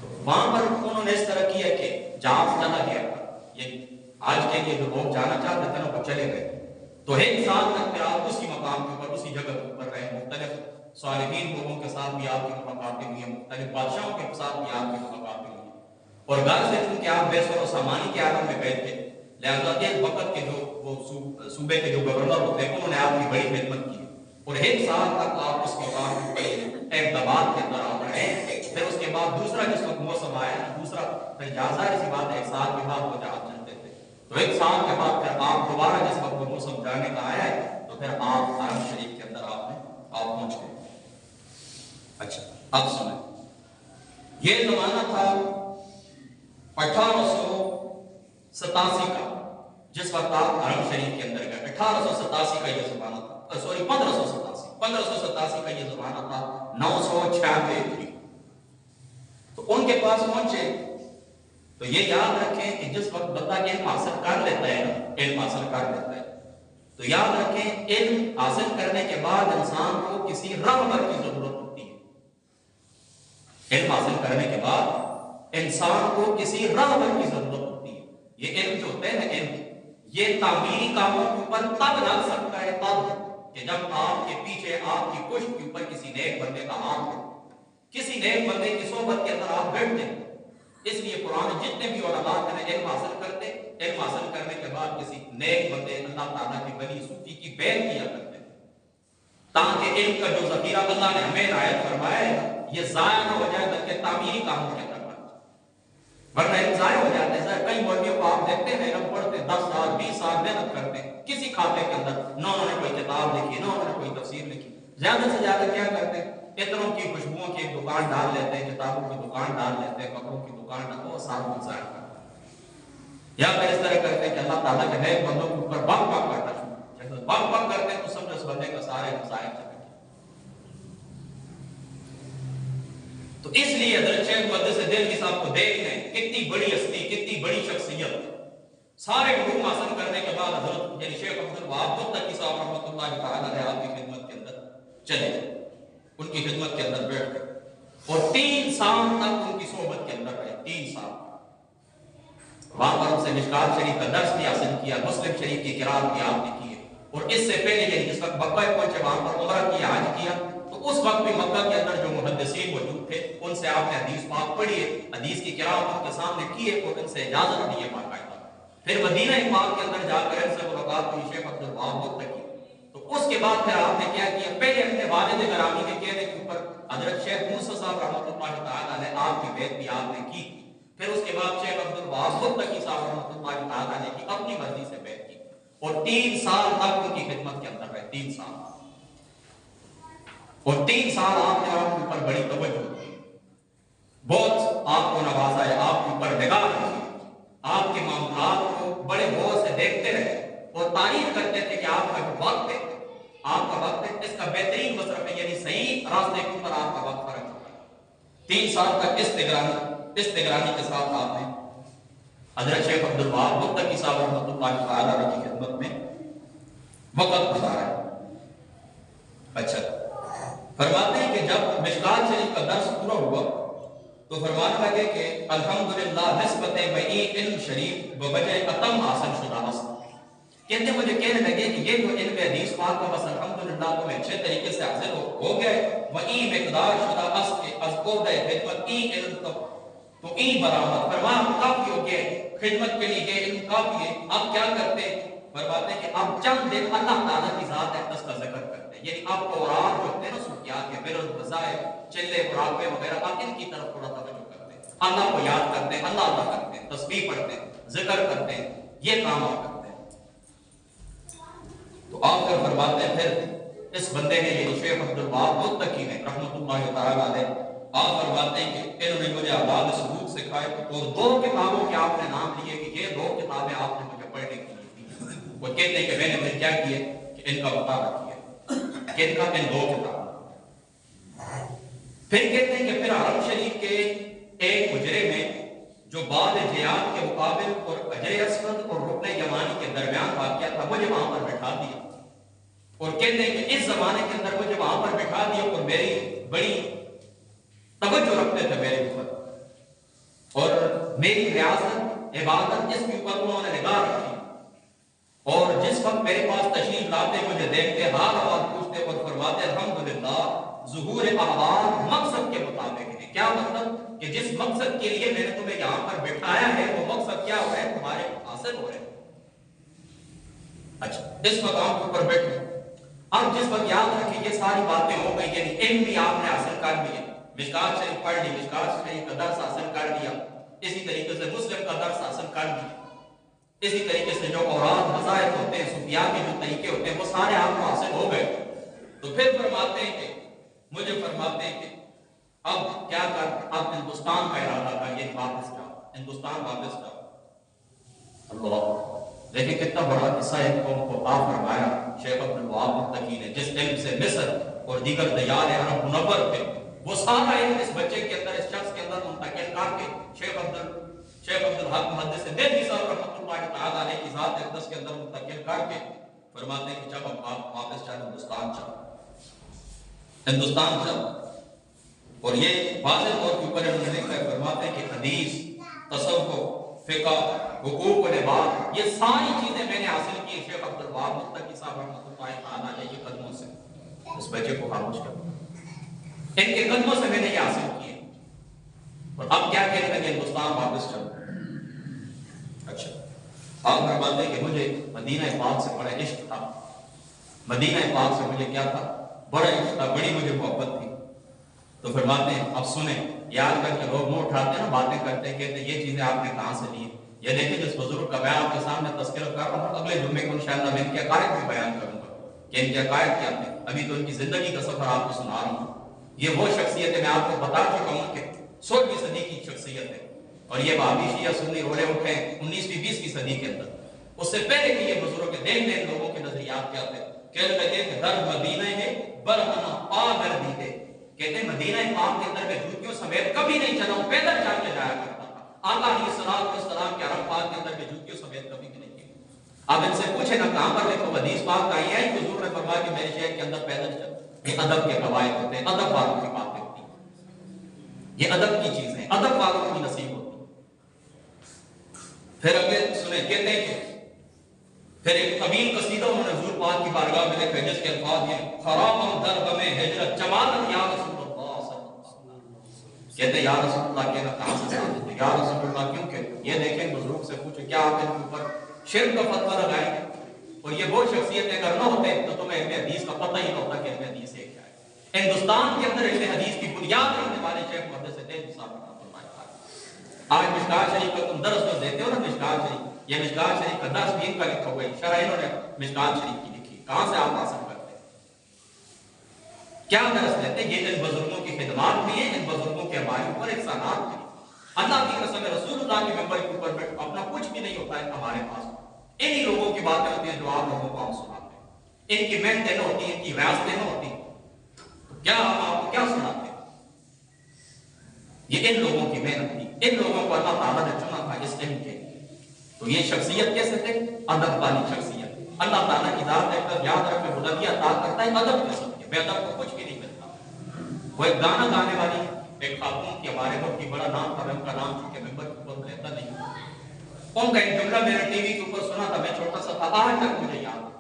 تو وہاں پر انہوں نے اس طرح کیا کہ جہاں چلا گیا یہ آج کے لیے جو لوگ جانا چاہتے تھے نا وہ چلے گئے، تو ایک سال تک پھر آپ اسی مقام کے اوپر، اسی جگہ کے اوپر رہے، مختلف صالحین لوگوں کے ساتھ بھی آپ کی ملاقاتیں ہوئی ہیں، مختلف بادشاہوں کے ساتھ بھی آپ کی ملاقاتیں ہوئی ہیں، اور گھر سے چونکہ آپ بے سر و سامانی کے عالم میں گئے تھے، لہذا ایک وقت کے جو وہ صوبے کے جو گورنر ہوتے ہیں انہوں نے آپ کی بڑی خدمت کی، اور ایک سال تک آپ اس مقام کے احمد آباد کے اندر آپ رہے۔ پھر اس کے بعد دوسرا جس وقت موسم آیا، دوسرا پھر ظاہر سی بات ہے ایک سال کے بعد وہ جہاز چلتے تھے، تو ایک سال کے بعد پھر آپ دوبارہ جس وقت وہ موسم جانے کا آیا ہے تو پھر آپ حرم شریف کے اندر آپ پہنچ گئے۔ اچھا اب سنیں، یہ زمانہ تھا 1887 کا، جس وقت آپ حرم شریف کے اندر گئے، 1887 کا یہ زمانہ تھا، سوری 1587 کا یہ زمانہ تھا، 996 ہجری۔ تو ان کے پاس پہنچے تو یہ یاد رکھیں کہ جس وقت بندہ علم حاصل کر لیتا ہے نا، علم حاصل کر لیتا ہے تو یاد رکھیں علم حاصل کرنے کے بعد انسان کو کسی رہبر کی ضرورت ہوتی ہے۔ علم حاصل کرنے کے بعد انسان کو کسی رہبر کی ضرورت ہوتی ہے۔ یہ علم جو ہوتا ہے نا، علم یہ تعمیری کاموں کے اوپر تب لگ سکتا ہے تب کہ جب آپ کے پیچھے، آپ کی پشت کے اوپر کسی نیک بندے کا ہاتھ ہو، کسی نیک بندے کی صحبت کے اندر آپ بیٹھتے ہیں۔ اس لیے قرآن جتنے بھی علماء ہیں علم حاصل کرتے، علم حاصل کرنے کے بعد کسی نیک بندے اللہ تعالیٰ کی ولی صوفی کی بیعت کیا کرتے ہیں، تاکہ علم کا جو ذخیرہ اللہ نے ہمیں عنایت فرمایا ہے یہ ضائع نہ ہو جائے بلکہ تعمیری کاموں کے اندر بن جائے، ورنہ علم ضائع ہو جاتا ہے۔ کئی مولویوں کو آپ دیکھتے ہیں علم پڑھتے 10 سال 20 سال محنت کرتے ہیں کسی کھاتے کے اندر، نہ انہوں نے کوئی کتاب لکھی، نہ انہوں نے کوئی تفسیر لکھی، زیادہ سے زیادہ کیا کرتے ہیں، عطروں کی خوشبوؤں کی ایک دکان ڈال لیتے ہیں، کتابوں کی دکان ڈال لیتے ہیں، کپڑوں کی دکان ڈال، وہ سال گزار کرتے ہیں۔ یا پھر اس طرح کرتے ہیں کہ اللہ تعالیٰ کے نیک بندوں کے اوپر بک بک کرنا شروع، جب بک بک کرتے ہیں تو سمجھو اس بندے کا سارے مسائل چلے گئے۔ تو اس لیے حضرت شیخ مقدس دہلوی صاحب کو دیکھ لیں، کتنی بڑی ہستی، کتنی بڑی شخصیت، سارے علوم حاصل کرنے کے بعد حضرت یعنی شیخ عبد الوہاب متقی صاحب رحمۃ اللہ تعالیٰ علیہ آپ کی خدمت کے اندر چلے، ان کی خدمت کے اندر بیٹھ گئے اور 3 سال تک ان کی صحبت کے اندر رہے، 3 سال وہاں پر ان سے مشکات شریف کا درس بھی حاصل کیا، مسلم شریف کی قرات بھی آپ نے کی ہے، اور اس سے پہلے یعنی جس وقت مکہ پہنچے وہاں پر عمرہ کیا، حج کیا، تو اس وقت بھی مکہ کے اندر جو محدثین موجود تھے ان سے آپ نے حدیث پاک پڑھی ہے، حدیث کی قرات ان کے سامنے کی ہے اور ان سے اجازت لی ہے باقاعدہ۔ پھر مدینہ پاک کے اندر جا کر ان سے ملاقات ہوئی شیخ عبد الوہاب متقی، تو اس کے بعد پھر آپ نے کیا کیا، پہلے اپنے والد گرامی کے کہنے کے اوپر حضرت شیخ موسیٰ صاحب رحمۃ اللہ تعالیٰ علیہ آپ کی بیعت بھی آپ نے کی، پھر اس کے بعد شیخ عبد الوہاب متقی صاحب رحمۃ اللہ تعالیٰ علیہ کی اپنی مرضی سے بیعت کی، اور 3 سال تک ان کی خدمت کے اندر رہے، 3 سال، اور 3 سال آپ نے آپ کے اوپر بڑی توجہ کی، بہت آپ کو نوازا ہے، آپ کے اوپر نگاہ رکھی، آپ کے معاملات کو بڑے غور سے دیکھتے رہے اور تعریف کرتے تھے کہ آپ کا جو وقت ہے، آپ کا وقت ہے اس کا بہترین مصرف ہے، یعنی صحیح راستے کے اوپر آپ کا وقت فرق ہوتا ہے۔ 3 سال تک اس نگرانی کے ساتھ آپ نے حضرت شیخ عبد الوہاب متقی صاحب رحمۃ اللہ تعالیٰ علیہ کی خدمت میں وقت گزارا ہے۔ اچھا، فرماتے ہیں کہ جب مشکات شریف کا درس پورا ہوا تو فرمانے لگے کہ الحمدللہ نسبت بئی علم شریف بوجہ اتم حاصل شدہ است، کہتے مجھے کہنے لگے کہ یہ جو علم حدیث پاک کا بس الحمدللہ تمہیں اچھے طریقے سے حاصل ہو گئے، وئی مقدار شدہ است کہ از قوضہ خدمت ای علم تو ای برآمد، فرمایا کافی ہو گئے خدمت کے لیے، یہ علم کافی ہے، اب کیا کرتے، فرماتے ہیں کہ اب چند دن اللہ تعالیٰ کی ذات اقدس کا ذکر کرتے ہیں، یعنی اب اوراد جو ہوتے ہیں نا سلوکیات کے برد وظائف چلے مراقبے وغیرہ، اب ان کی طرف تھوڑا توجہ کرتے ہیں، اللہ کو یاد کرتے ہیں، اللہ کرتے ہیں، تسبیح پڑھتے ہیں، ذکر کرتے ہیں، یہ کام آپ کرتے ہیں۔ تو آپ پھر فرماتے ہیں پھر اس بندے نے، یہ شیخ عبد الوہاب متقی نے رحمۃ اللہ تعالیٰ علیہ، آپ فرماتے ہیں کہ انہوں نے مجھے آباد ثبوت سکھائے اور 2 کتابوں کے آپ نے نام لیے کہ یہ 2 کتابیں آپ نے مجھے پڑھنے کی دی، وہ کہتے ہیں کہ میں نے پھر کیا کیا کہ ان کا مطالعہ کیا کہ ان کا ان 2 کتاب، پھر کہتے ہیں کہ پھر حرم شریف کے ایک حجرے میں جو بعد جہاد کے مقابل اور حجر اسود اور رکن یمانی کے درمیان واقعہ تھا، مجھے وہاں پر بٹھا دیا، اور کہتے ہیں کہ اس زمانے کے اندر مجھے وہاں پر بٹھا دیا اور میری بڑی توجہ رکھتے تھے میرے اوپر، اور میری ریاست عبادت اس کے اوپر انہوں نے نگاہ رکھی، اور جس وقت میرے پاس تشریف لاتے مجھے دیکھتے حال احوال پوچھتے اور فرماتے الحمدللہ ظہور احوال مقصد کے مطابق ہے، کیا مطلب کہ جس مقصد کے لیے میں نے تمہیں یہاں پر بٹھایا ہے وہ مقصد کیا ہو رہا ہے، تمہارے حاصل ہو رہے ہیں۔ اچھا، اس مقام کے اوپر بیٹھے، اب جس وقت یاد رکھیں یہ ساری باتیں ہو گئی، یعنی علم بھی آپ نے حاصل کر لیا، مشکات شریف پڑھ لی، مشکات شریف کا درس حاصل کر لیا، اسی طریقے سے مسلم کا درس حاصل کر لیا، اسی طریقے سے جو اوراد وظائف ہوتے ہیں، صوفیاء کے جو طریقے ہوتے ہیں وہ سارے آپ کو حاصل ہو گئے، تو پھر فرماتے ہیں کہ مجھے فرماتے ہیں کہ اب کیا کر، اب ہندوستان کا ارادہ تھا، یہ واپس جاؤ، ہندوستان واپس جاؤ۔ اللہ دیکھیں کتنا بڑا قصہ ایک قوم کو آپ فرمایا شیخ عبد الوہاب متقی نے، جس علم سے مصر اور دیگر دیار عرب منور تھے، وہ سارا علم اس بچے کے اندر، اس شخص کے اندر منتقل کر کے شیخ عبد الحق محدث دہلوی صاحب رحمۃ اللہ تعالیٰ علیہ کی ذات اقدس کے اندر منتقل کر کے فرماتے ہیں کہ جب ہم واپس چل ہندوستان چل، اور یہ واضح طور کے اوپر انہوں نے لکھا ہے، فرماتے ہیں کہ حدیث، تصوف، فقہ، حقوق و لباس، یہ ساری چیزیں میں نے حاصل کی شیخ عبد الوہاب متقی صاحب رحمۃ اللہ تعالیٰ علیہ کے قدموں سے، اس بچے کو خاموش کر ان کے قدموں سے میں نے یہ حاصل کیے، اور اب کیا کہنے لگے ہندوستان واپس چل۔ اچھا، آپ فرماتے ہیں کہ مجھے مدینہ پاک سے بڑا عشق تھا، مدینہ پاک سے مجھے کیا تھا، بڑا عشق تھا، بڑی مجھے محبت تھی، تو فرماتے ہیں اب سنیں، یاد کر کے لوگ منہ اٹھاتے ہیں نا، باتیں کرتے ہیں، کہتے ہیں یہ چیزیں آپ نے کہاں سے لی، یہ دیکھیں جس بزرگ کا میں آپ کے سامنے تذکرہ کر رہا ہوں، اگلے جمعے کو انشاءاللہ میں ان کے عقائد بھی بیان کروں گا کہ ان کے عقائد کیا تھے، ابھی تو ان کی زندگی کا سفر آپ کو سنا رہا ہوں۔ یہ وہ شخصیت ہے، میں آپ کو بتا چکا ہوں کہ 16ویں صدی کی شخصیت ہے، اور یہ وہابی شیعہ سنی رولے اٹھے 19ویں 20ویں صدی کے اندر، اس سے پہلے کہ یہ بزرگ دیکھ لیں لوگوں کے نظریات کیا تھے، کہنے لگے کہ در مدینہ ہے برہنہ پا گردی ہے، کہتے ہیں مدینہ پاک کے اندر میں جوتیوں سمیت کبھی نہیں چلا ہوں، پیدل چل کے جایا کرتا تھا، آقا علیہ السلام کے حرم پاک کے اندر میں جوتیوں سمیت کبھی بھی نہیں کی۔ اب ان سے پوچھے نا کہاں پر لکھو حدیث پاک آئی ہے، حضور نے فرمایا کہ میرے شہر کے اندر پیدل چل، یہ ادب کے قواعد ہوتے ہیں، ادب والوں کی باتیں ہوتی ہیں، یہ ادب کی چیزیں، ادب والوں کی نصیب ہوتی ہے۔ پھر اگلے سنیں، کہتے ہیں کہ پھر ایک طویل قصیدہ انہوں نے حضور پاک کی بارگاہ میں لکھا جس کے الفاظ یہ خرام در غم ہجرت جمالت یا رسول اللہ صلی اللہ علیہ وسلم، کہتے ہیں یا رسول اللہ کہنا کہاں سے ثابت ہے، یا رسول اللہ کیوں کہ یہ دیکھیں بزرگ سے پوچھے کیا آپ ان کے اوپر شرک کا فتویٰ لگائیں گے، اور یہ وہ شخصیتیں اگر نہ ہوتے تو تمہیں علم حدیث کا پتہ ہی نہ ہوتا کہ علم حدیث ہے کیا ہے۔ ہندوستان کے اندر علم حدیث کی بنیاد رکھنے والے شیخ محدث دہلوی صاحب رحمۃ اللہ علیہ۔ آج مشکوٰۃ شریف کا تم درس جو دیتے ہو نا، مشکوٰۃ شریف، یہ مشکوٰۃ شریف کا درس بھی ان کا لکھا ہوا ہے، شرح انہوں نے مشکوٰۃ شریف کی لکھی، کہاں سے آپ حاصل کرتے ہیں؟ کیا درس دیتے ہیں؟ یہ ان بزرگوں کی خدمات بھی ہیں، ان بزرگوں کے ہمارے اوپر احسانات بھی ہیں۔ اللہ کی قسم ہے، رسول اللہ کے ممبر کے اوپر اپنا کچھ بھی نہیں ہوتا ہے ہمارے پاس، انہی لوگوں کی باتیں ہوتی ہیں جو آپ لوگوں کو ہم سناتے ہیں، ان کی محنتیں نہ ہوتی ہیں، ان کی ریاستیں نہ ہوتی ہیں، تو کیا ہم آپ کو کیا سناتے ہیں؟ یہ ان لوگوں کی محنت تھی، ان لوگوں کو اللہ تعالیٰ نے چنا تھا اس علم کے لیے۔ تو یہ شخصیت کیسے تھے؟ ادب والی شخصیت۔ اللہ تعالیٰ کی ذات ایک طرف یاد رکھ کے بلندی عطا کرتا ہے ادب کے سب کے، بے ادب کو کچھ بھی نہیں ملتا۔ وہ ایک گانا گانے والی ایک خاتون کی ہمارے ملک کی بڑا نام تھا، میں ان کا نام چونکہ ممبر کے اوپر لیتا نہیں، ان کا ایک جملہ میں نے ٹی وی کے اوپر سنا تھا، میں چھوٹا سا تھا، آج تک مجھے یاد ہے۔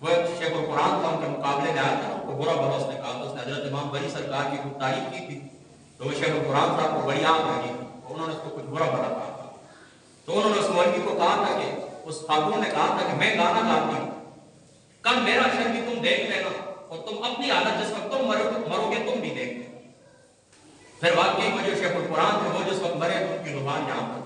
وہ ایک شیخ القرآن تھا، ان کے مقابلے میں آیا تھا، ان کو برا بھلا اس نے کہا تھا، اس نے حضرت امام بری سرکار کی کچھ تعریف کی تھی، تو وہ شیخ القرآن صاحب کو بڑی آگ لگی تھی، انہوں نے اس کو کچھ برا بھلا کہا تھا۔ تو انہوں نے اس مولوی کو کہا تھا کہ اس خاتون نے کہا تھا کہ میں گانا گاتی ہوں، کل میرا شر بھی تم دیکھ لینا، اور تم اپنی حالت جس وقت تم مرو گے تم بھی دیکھ لینا۔ پھر واقعی وہ جو شیخ القرآن تھے وہ جس وقت مرے تو ان کی زبان یہاں پر،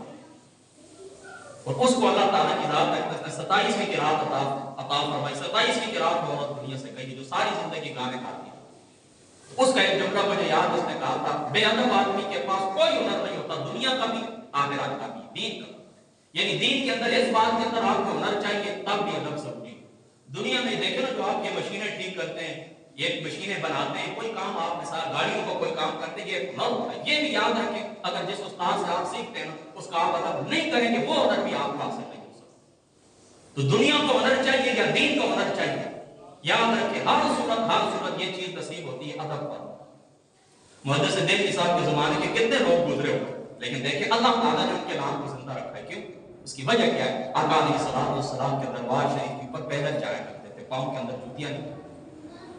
اور اس کو اللہ تعالیٰ کی ذات نے 27ویں قرات عطا فرمائی، 27ویں قرات میں عورت دنیا سے گئی جو ساری زندگی گانے گاتی ہے۔ اس کا ایک جملہ مجھے یاد، اس نے کہا تھا بے ادب آدمی کے پاس کوئی ہنر نہیں ہوتا، دنیا کا بھی آخرت کا بھی، دین کا، یعنی دین کے اندر اس بات کے اندر آپ کو ہنر چاہیے تب بھی ادب ضروری ہے۔ دنیا میں دیکھیں نا جو آپ یہ مشینیں ٹھیک کرتے ہیں، یہ مشینیں بناتے ہیں، کوئی کام آپ مثال گاڑیوں کو کوئی کام کرتے ہیں، یہ ہنر ہوتا ہے۔ یہ بھی یاد رکھیں اگر جس استاد سے آپ سیکھتے ہیں نا اس کا آپ ادب نہیں کریں گے وہ ہنر بھی آپ کو حاصل نہیں ہو سکتا۔ تو دنیا کو ہنر چاہیے یا دین کو ہنر چاہیے؟ یاد رکھیں ہر صورت یہ چیز نصیب ہوتی ہے ادب پر۔ محدث دہلوی صاحب کے زمانے کے کتنے لوگ گزرے ہوئے، لیکن دیکھیں اللہ تعالیٰ نے ان کے نام کو زندہ رکھا ہے، کیوں؟ اس کی وجہ کیا ہے؟ آقا علیہ السلام کے دربار شریف کے اوپر پیدل جایا کرتے تھے، پاؤں کے اندر جوتیاں نہیں،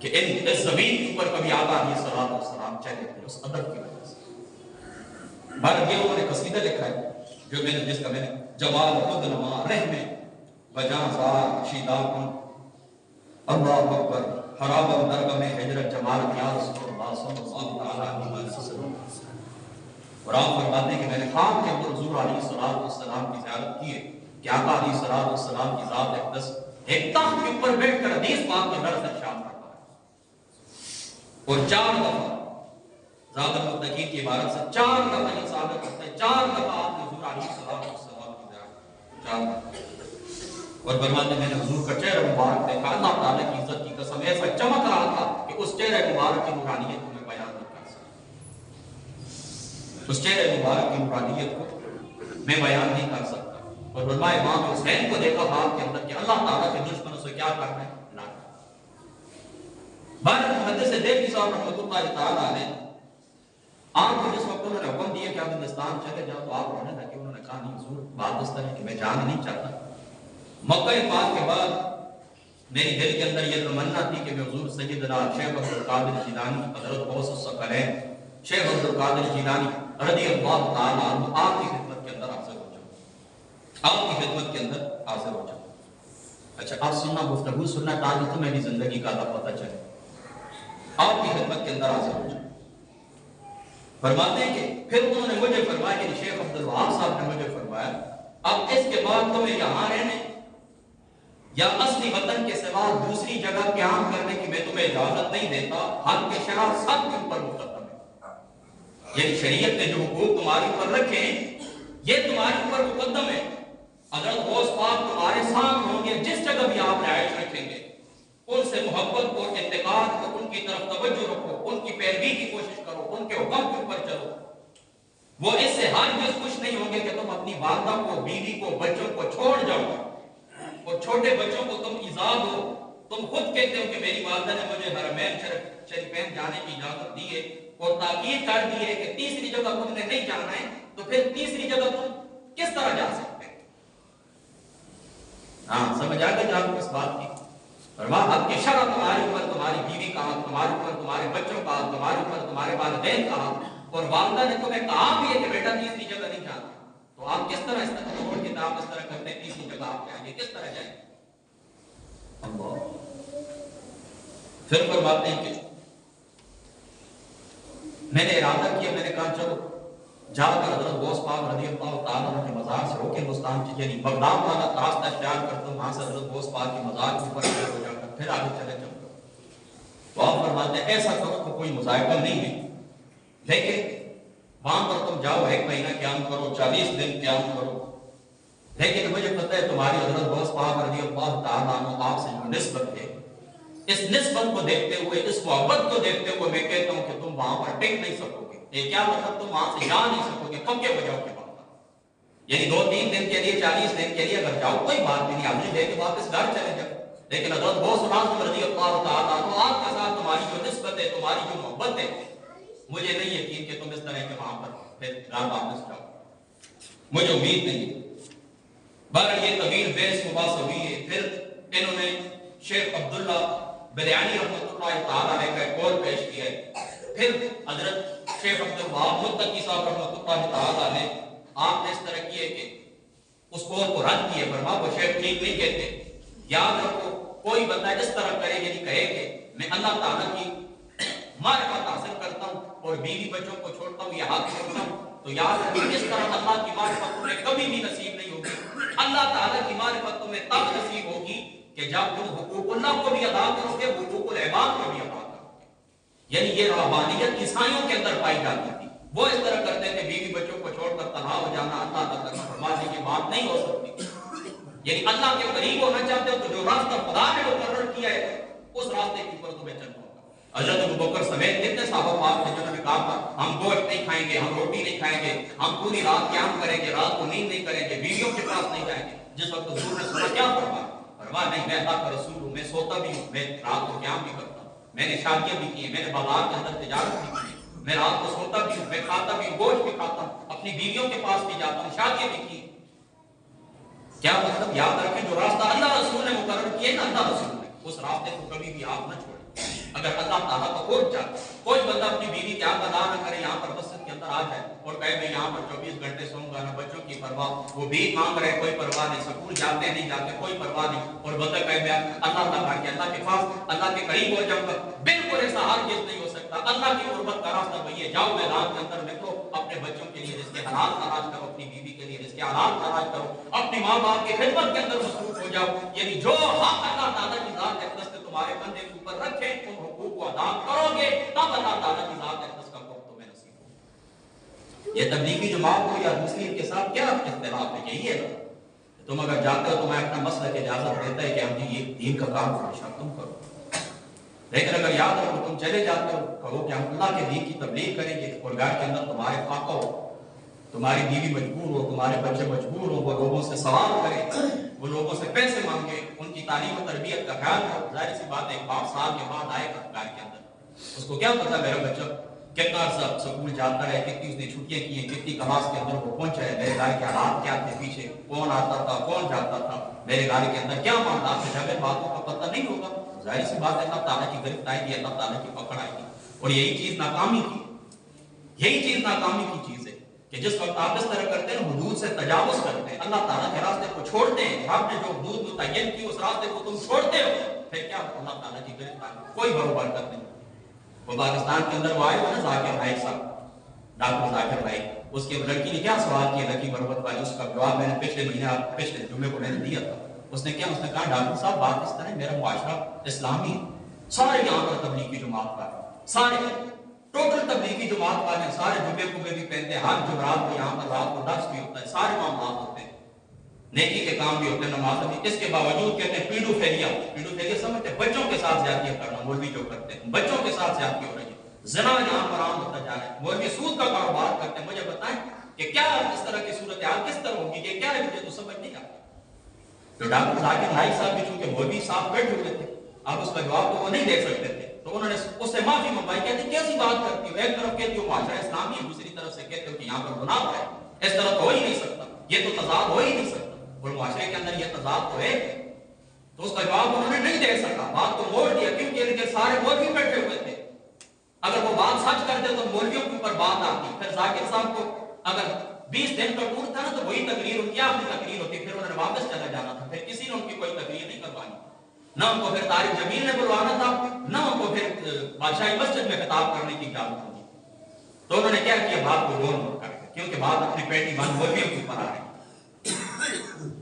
کہ اس زمین کے اوپر کبھی آقا علیہ السلام چلے تھے اس ادب کی وجہ سے۔ بھارت یہ انہوں نے قصیدہ لکھا ہے جو جس کا میں نے جمال خود نما رحمے بجاں زار شیدا کن اللہ اکبر حرام درگاہ میں ہجرت جمال یا رسول اللہ صلی اللہ علیہ وسلم، اور آپ فرماتے ہیں کہ میں نے خواب کے اندر حضور علیہ السلام کی زیارت کی ہے کہ آقا علیہ السلام کی ذات اقدس ایک تخت کے اوپر بیٹھ کر حدیث پاک کا درس ارشاد کرتا ہے، اور 4 دفعہ زاد المتقین کی عبارت سے 4 دفعہ یہ ثابت کرتا ہے، 4 دفعہ آپ نے حضور علیہ السلام کی زیارت 4 دفعہ، اور فرماتے ہیں میں نے حضور کا چہرہ مبارک دیکھا، اللہ تعالیٰ کی عزت کی قسم ایسا چمک رہا تھا کہ اس چہرہ مبارک کی نورانیت کو میں بیان نہیں کر سکتا، اس چہرہ مبارک کی نورانیت کو میں بیان نہیں کر سکتا۔ اور فرمایا امام حسین کو دیکھا خواب کے اندر کہ اللہ تعالیٰ کے دشمنوں سے کیا کرنا ہے، لڑنا۔ بعد محدث دہلوی صاحب رحمۃ اللہ تعالیٰ علیہ آپ کو جس وقت انہوں نے حکم دیا کہ آپ ہندوستان چلے جاؤ تو آپ رونے لگے، انہوں نے کہا نہیں حضور بات اس طرح کہ میں جانا نہیں چاہتا۔ مکہ پاک کے بعد میری دل کے اندر یہ تمنا تھی کہ میں حضور سیدنا شیخ عبد القادر جیلانی حضرت غوث الثقلین شیخ عبد القادر جیلانی رضی اللہ تعالیٰ عنہ آپ کی خدمت کے اندر حاضر ہو جاؤں، آپ کی خدمت کے اندر حاضر ہو جاؤں۔ اچھا آپ سننا گفتگو سننا تاکہ تمہیں بھی زندگی کا پتہ چلے، آپ کی خدمت کے اندر حاضر ہو جاؤں۔ فرماتے ہیں کہ پھر انہوں نے مجھے فرمایا کہ شیخ عبد الوہاب صاحب نے مجھے فرمایا اب اس کے بعد تمہیں یہاں رہنے یا اصلی وطن کے سوا دوسری جگہ قیام کرنے کی میں تمہیں اجازت نہیں دیتا، حق کے شرع سب کے اوپر مقدم ہے، یعنی شریعت نے جو حقوق تمہارے اوپر رکھے ہیں یہ تمہارے اوپر مقدم ہے۔ حضرت غوث پاک تمہارے ساتھ ہوں گے، جس جگہ بھی آپ رہائش رکھیں گے ان سے محبت کو، اعتقاد کو، ان کی طرف توجہ رکھو، ان کی پیروی کی کوشش کرو، ان کے حکم کے اوپر چلو۔ وہ اس سے ہرگز خوش نہیں ہوں گے کہ تم اپنی والدہ کو، بیوی کو، بچوں کو چھوڑ جاؤ، اور چھوٹے بچوں کو تم ایذا دو۔ تم خود کہتے ہو کہ میری والدہ نے مجھے حرمین شریفین جانے کی اجازت دی ہے اور تاکید کر دی ہے کہ تیسری جگہ تم نے نہیں جانا ہے، تو پھر تیسری جگہ تم کس طرح جا سکتے ہیں؟ ہاں سمجھ آ گئی آپ کو اس بات کی؟ فرمایا حق کے شرع تمہارے اوپر، تمہاری بیوی کا حق تمہارے اوپر، تمہارے بچوں کا حق تمہارے اوپر، تمہارے والدین کا حق، اور والدہ نے تمہیں کہا بھی ہے کہ بیٹا تیسری جگہ نہیں جانا، تو آپ کس طرح اس طرح چھوڑ کے آپ اس طرح کرتے ہیں تیسری جگہ آپ جائیں گے، کس طرح جائیں گے؟ اللہ پھر فرماتے ہیں کہ میں نے ارادہ کیا، میں نے کہا چلو جا کر حضرت غوث پاک رضی اللہ تعالیٰ عنہ کے مزار سے ہو کے ہندوستان کی یعنی بغداد والا راستہ اختیار کرتا ہوں، وہاں سے حضرت غوث پاک کے مزار کے اوپر ہو جا کر پھر آگے چلے جاؤں گا۔ تو آپ فرماتے ہیں ایسا کرو تو کوئی مذائقہ نہیں ہے، لیکن وہاں پر تم جاؤ 1 مہینہ قیام کرو، 40 دن قیام کرو، لیکن مجھے پتہ ہے تمہاری حضرت غوث پاک رضی اللہ تعالیٰ عنہ آپ سے جو نسبت ہے، اس نسبت کو دیکھتے ہوئے، اس محبت کو دیکھتے ہوئے میں کہتا ہوں کہ تم وہاں پر ٹک نہیں سکو گے۔ یہ کیا مطلب؟ تم وہاں سے جا نہیں سکو گے، پکے ہو جاؤ گے وہاں پر، یعنی 2-3 دن کے لیے 40 دن کے لیے اگر جاؤ کوئی بات نہیں، آدمی لے کے واپس گھر چلے جاؤ، لیکن حضرت غوث پاک رضی اللہ تعالیٰ عنہ آپ کے ساتھ تمہاری جو نسبت ہے، تمہاری جو محبت ہے، مجھے نہیں یقین کہ تم اس طرح کے وہاں پر پھر گھر واپس جاؤ، مجھے امید نہیں ہے۔ بہرحال یہ طویل بحث مباحث ہوئی ہے، پھر انہوں نے شیخ عبداللہ بلیانی رحمۃ اللہ تعالیٰ علیہ کا ایک قول پیش کیا ہے، پھر حضرت شیخ عبدالوہاب متقی صاحب رحمۃ اللہ تعالیٰ علیہ آپ نے اس طرح کیے کہ اس قول کو رد کیے، فرما وہ شیخ ٹھیک نہیں کہتے، یاد رکھو کوئی بندہ اس طرح کرے یعنی کہے کہ میں اللہ تعالیٰ کی معرفت حاصل کرتا ہوں اور بیوی بچوں کو چھوڑتا ہوں یا ہاتھ چھوڑتا ہوں، تو یاد رکھو اس طرح اللہ کی معرفت تمہیں کبھی بھی نصیب نہیں ہوگی۔ اللہ تعالیٰ کی معرفت تمہیں تب نصیب ہوگی کہ جب تم حقوق اللہ کو بھی ادا کرو گے، حقوق العباد کو بھی ادا کرو گے۔ یعنی یہ رہبانیت عیسائیوں کے اندر پائی جاتی تھی، وہ اس طرح کرتے تھے، بیوی بچوں کو چھوڑ کر تنہا ہو جانا اللہ تعالیٰ کی فرمانے کی بات نہیں ہو سکتی۔ یعنی اللہ کے قریب ہونا چاہتے ہو تو جو راستہ خدا نے مقرر کیا ہے اس راستے کے اوپر تمہیں چلنا ہوگا۔ حضرت ابوبکر سمیت کتنے صحابہ پاک ہیں جنہوں نے کہا ہم گوشت نہیں کھائیں گے، ہم روٹی نہیں کھائیں گے، ہم پوری رات قیام کریں گے، رات کو نیند نہیں کریں گے، بیویوں کے پاس نہیں جائیں گے۔ جس وقت حضور نے سنا کیا فرمایا نہیں میں اللہ کا رسول ہوں، میں سوتا بھی ہوں، میں رات کو قیام بھی کرتا ہوں، میں نے شادیاں بھی کی ہیں، میں نے بازار کے اندر تجارت بھی کی ہے، میں رات کو سوتا بھی ہوں، میں کھاتا بھی ہوں، گوشت بھی کھاتا ہوں، اپنی بیویوں کے پاس بھی جاتا ہوں، شادیاں بھی کی۔ کیا مطلب؟ یاد رکھیں جو راستہ اللہ رسول نے مقرر کیا ہے نا، اللہ رسول نے اس راستے کو کبھی بھی آپ نہ چھوڑیں۔ اگر اللہ تعالیٰ کا کوئی چاہتا کوئی بندہ اپنی بیوی کی آنکھ ادا نہ کرے، یہاں پر مسجد کے اندر آ جائے اور کہے میں یہاں پر 24 گھنٹے سوؤں گا، نہ بچوں کی پرواہ، وہ بھیک مانگ رہے کوئی پرواہ نہیں، سکول جاتے نہیں جاتے کوئی پرواہ نہیں، اور بندہ کہے میں اللہ تعالیٰ کے اللہ کے پاس اللہ کے قریب ہو جاؤں گا، بالکل ایسا ہرگز نہیں ہو سکتا۔ اللہ کی قربت کا راستہ وہی ہے، جاؤ میدان کے اندر نکلو، اپنے بچوں کے لیے رزق حلال تلاش کرو، اپنی بیوی کے لیے رزق حلال تلاش کرو، اپنی ماں باپ کی خدمت کے اندر مصروف ہو جاؤ، یعنی جو حق اللہ تعالیٰ کی ذات اقدس نے تمہارے بندے کے اوپر رکھے ان حقوق کو ادا کرو گے، تب اللہ تعالیٰ کی ذات اقدس کا حکم تمہیں نصیب ہوگا۔ یہ تبلیغی جماعت کو یا دوسری کے ساتھ کیا اختلاف ہے؟ یہی ہے نا، تم اگر جاتے ہو تمہیں اپنا مسئلہ کی اجازت دیتا ہے کہ ہم جی یہ دین کا کام ہمیشہ تم کرو، لیکن اگر یاد رکھو تم چلے جاتے ہو کہو کہ ہم اللہ کے دین کی تبلیغ کریں گے اور گھر کے اندر تمہارے فاقہ ہو، تمہاری بیوی مجبور ہو، تمہارے بچے مجبور ہو، وہ لوگوں سے سوال کریں، وہ لوگوں سے پیسے مانگے، ان کی تعلیم و تربیت کا خیال کرو، ظاہر سی بات ہے 5 سال کے بعد آئے گا گھر کے اندر، اس کو کیا پتا میرا بچہ کتنا عرصہ سکول جاتا ہے، کتنی اس نے چھٹیاں کی ہیں، کتنی کلاس کے اندر وہ پہنچا ہے، میرے گھر کے حالات کیا تھے، پیچھے کون آتا تھا کون جاتا تھا، میرے گھر کے اندر کیا معاملات تھے، جب ان باتوں کا پتہ نہیں ہوگا ظاہر سی بات ہے اللہ تعالیٰ کی گرفت آئے گی، اللہ تعالیٰ کی پکڑ آئے گی، اور یہی چیز ناکامی کی، یہی چیز ناکامی کی چیز ہے کہ جس وقت آپ اس طرح کرتے ہیں حدود سے تجاوز کرتے ہیں، اللہ تعالیٰ کے راستے کو چھوڑتے ہیں، آپ نے جو حدود متعین کی اس راستے کو تم چھوڑتے ہو، پھر کیا اللہ تعالیٰ کی گرفت آئے گی، کوئی بروبر کرتے نہیں۔ وہ پاکستان کے اندر وہ آئے ہوئے نا ذاکر نائک صاحب، ڈاکٹر ذاکر نائک، اس کی لڑکی نے کیا سوال کیا لکی مربت والی، اس کا جواب میں نے پچھلے مہینے پچھلے جمعے کو میں نے دیا تھا، اس نے کہا ڈاکٹر صاحب بات اس طرح میرا معاشرہ اسلامی ہے، سارے یہاں پر تبلیغی جماعت والے، سارے ٹوٹل تبلیغی جماعت والے، سارے جمعے کو بھی پہنتے ہیں، ہر جمعرات کو یہاں پر رات کو درس بھی ہوتا ہے، سارے معاملات ہوتے ہیں، نیکی کے کام بھی ہوتے ہیں، نماز بھی، اس کے باوجود کہتے ہیں پیڈوفیلیا سمجھتے ہیں، بچوں کے ساتھ زیادتیاں کرنا، مولوی جو کرتے ہیں بچوں کے ساتھ زیادتی ہو رہی ہے، زنا یہاں پر عام ہوتا جا رہا ہے، مولوی سود کا کاروبار کرتے ہیں، مجھے بتائیں کہ کیا اس طرح کی صورتحال کس طرح ہوگی، یہ کیا ہے مجھے تو سمجھ نہیں آتا۔ تو ڈاکٹر ذاکر نائک صاحب بھی چونکہ مولوی صاحب بیٹھے ہوئے تھے، اب اس کا جواب تو وہ نہیں دے سکتے تھے، تو انہوں نے اس سے معافی منگوائی، کہتے ہیں کیسی بات کرتی ہو، ایک طرف کہتی ہو معاشرہ اسلامی ہے، دوسری طرف سے کہتے ہو کہ یہاں پر گناہ ہے، اس طرح تو ہو ہی نہیں سکتا، یہ تو تضاد ہو ہی نہیں سکتا، اور معاشرے کے اندر یہ تضاد تو ہے، تو اس کا جواب انہوں نے نہیں دے سکا، بات کو موڑ دیا، کیونکہ سارے مولوی بیٹھے ہوئے تھے، اگر وہ بات سچ کرتے تو مولویوں کے اوپر بات آتی، پھر ذاکر صاحب کو اگر 20 دن کا ٹور تھا نا تو وہی تقریر ان کی آخری تقریر ہوتی تھی پھر واپس چلا جانا تھا، پھر کسی نے ان کی کوئی تقریر نہیں کروانی، نہ ان کو پھر طارق جمیل نے بلوانا تھا، نہ ان کو پھر بادشاہی مسجد میں خطاب کرنے کی اجازت ہوگی۔ تو انہوں نے کیا کیا، بات کو گول موڑ کر کے، کیونکہ بات اپنی پیٹی بند مولویوں کے اوپر آ رہی ہے۔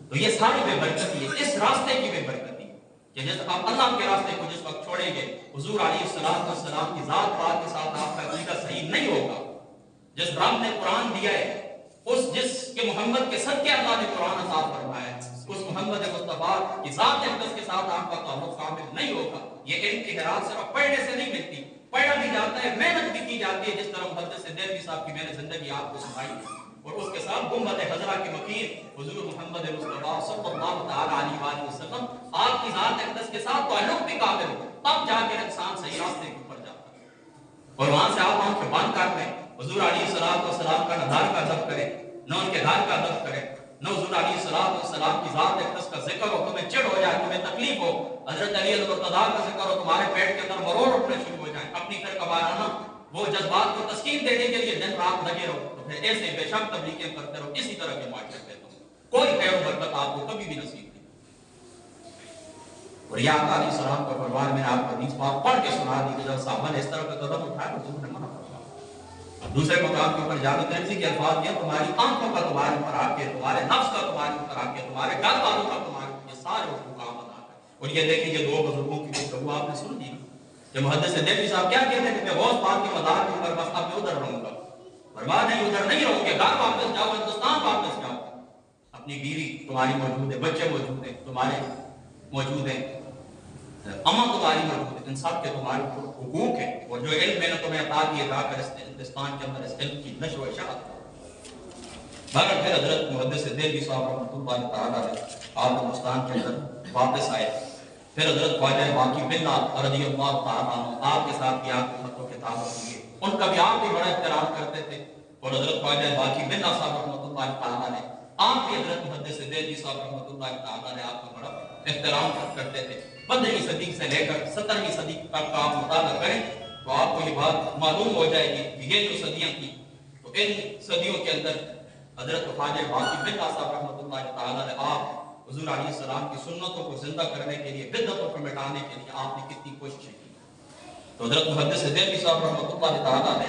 تو یہ ساری بے برکتی ہے، اس راستے کی بے برکتی ہے کہ جس آپ اللہ کے راستے کو جس وقت چھوڑیں گے، حضور علیہ السلام کی ذات پاک کے ساتھ آپ کا عقیدہ صحیح نہیں ہوگا۔ جس رب نے قرآن دیا ہے، جس کے محمد کے صدقے اللہ نے قرآن عطا فرمایا ہے، اس محمد مصطفیٰ کی ذات اقدس کے ساتھ آپ کا تعلق کامل نہیں ہوگا۔ یہ علم کی حیرات صرف پڑھنے سے نہیں ملتی، پڑھا بھی جاتا ہے، محنت بھی کی جاتی ہے، جس طرح محدث دہلوی صاحب کی میں نے زندگی آپ کو سنائی ہے، اور اس کے ساتھ گنبد خضرا کے مکین حضور محمد مصطفیٰ صلی اللہ تعالیٰ علیہ وسلم، آپ کی ذات اقدس کے ساتھ تعلق بھی کامل ہو، تب جا کے انسان صحیح راستے کے اوپر جاتا ہے۔ اور وہاں سے آپ آنکھیں بند کر لیں، حضور علیہ السلام کا نہ دار کا ادب کریں، نہ ان کے دار کا ادب کریں، نہ حضور علیہ السلام کی ذات اقدس کا ذکر ہو، تمہیں چڑ ہو جائے، تمہیں تکلیف ہو، حضرت علی المرتضیٰ کا ذکر ہو، تمہارے پیٹ کے اندر مروڑ اٹھنے شروع ہو جائیں، اپنی فرقوارانہ وہ جذبات کو تسکین دینے کے لیے دن رات لگے رہو، تو پھر ایسے بے شک تبلیغیں کرتے رہو، اسی طرح کے معاشرے میں کوئی خیر و برکت آپ کو کبھی بھی نصیب نہیں۔ اور یہ آقا علیہ السلام کا فرمان، میں نے آپ کو حدیث پاک پڑھ کے سنا دی کہ جب صحابہ نے اس طرح کا قدم اٹھایا تو نے منع فرمایا۔ دوسرے مقام کے اوپر جامع ترمذی کے الفاظ یہ، تمہاری آنکھوں کا تمہارے اوپر آ کے، تمہارے نفس کا تمہارے اوپر آ کے، تمہارے گھر والوں کا تمہارے اوپر، یہ سارے حکام ادا کریں۔ اور یہ دیکھیں یہ دو بزرگوں کی گفتگو آپ نے سن لی کہ محدث دہلوی صاحب کیا کہتے ہیں کہ میں غوث پاک کے مدار کے اوپر بس اب میں ادھر رہوں گا، برباد نہیں، ادھر نہیں رہوں گے، گھر واپس جاؤ، ہندوستان واپس جاؤ، اپنی بیوی تمہاری موجود ہے، بچے موجود ہیں، تمہارے موجود ہیں، اماں تمہاری موجود ہے، ان سب کے تمہارے حقوق ہیں، اور جو علم میں نے تمہیں عطا کیے جا کر اس ہندوستان کے اندر اس علم کی نشر و اشاعت مگر پھر حضرت محدث دہلوی صاحب رحمۃ اللہ تعالیٰ آپ ہندوستان کے اندر واپس آئے۔ پھر حضرت خواجہ باقی باللہ رضی اللہ تعالیٰ عنہ آپ کے ساتھ بھی آپ کی خط و کتابت ہوئی، ان کا بھی آپ بھی بڑا احترام کرتے تھے، اور حضرت خواجہ باقی باللہ صاحب رحمۃ اللہ تعالیٰ نے آپ بھی حضرت محدث دہلوی صاحب رحمۃ اللہ تعالیٰ نے آپ کا بڑا احترام کرتے تھے۔ 15ویں صدی سے لے کر 17ویں صدی تک کا آپ مطالعہ کریں تو آپ کو یہ بات معلوم ہو جائے گی کہ یہ جو صدیاں تھیں، تو ان صدیوں کے اندر حضرت خواجہ باقی باللہ صاحب رحمۃ اللہ تعالیٰ نے آپ حضور علیہ السلام کی سنتوں کو زندہ کرنے کے لیے، بدعتوں کو مٹانے کے لیے آپ نے کتنی کوششیں کی۔ تو حضرت محدث دہلوی صاحب رحمۃ اللہ تعالیٰ نے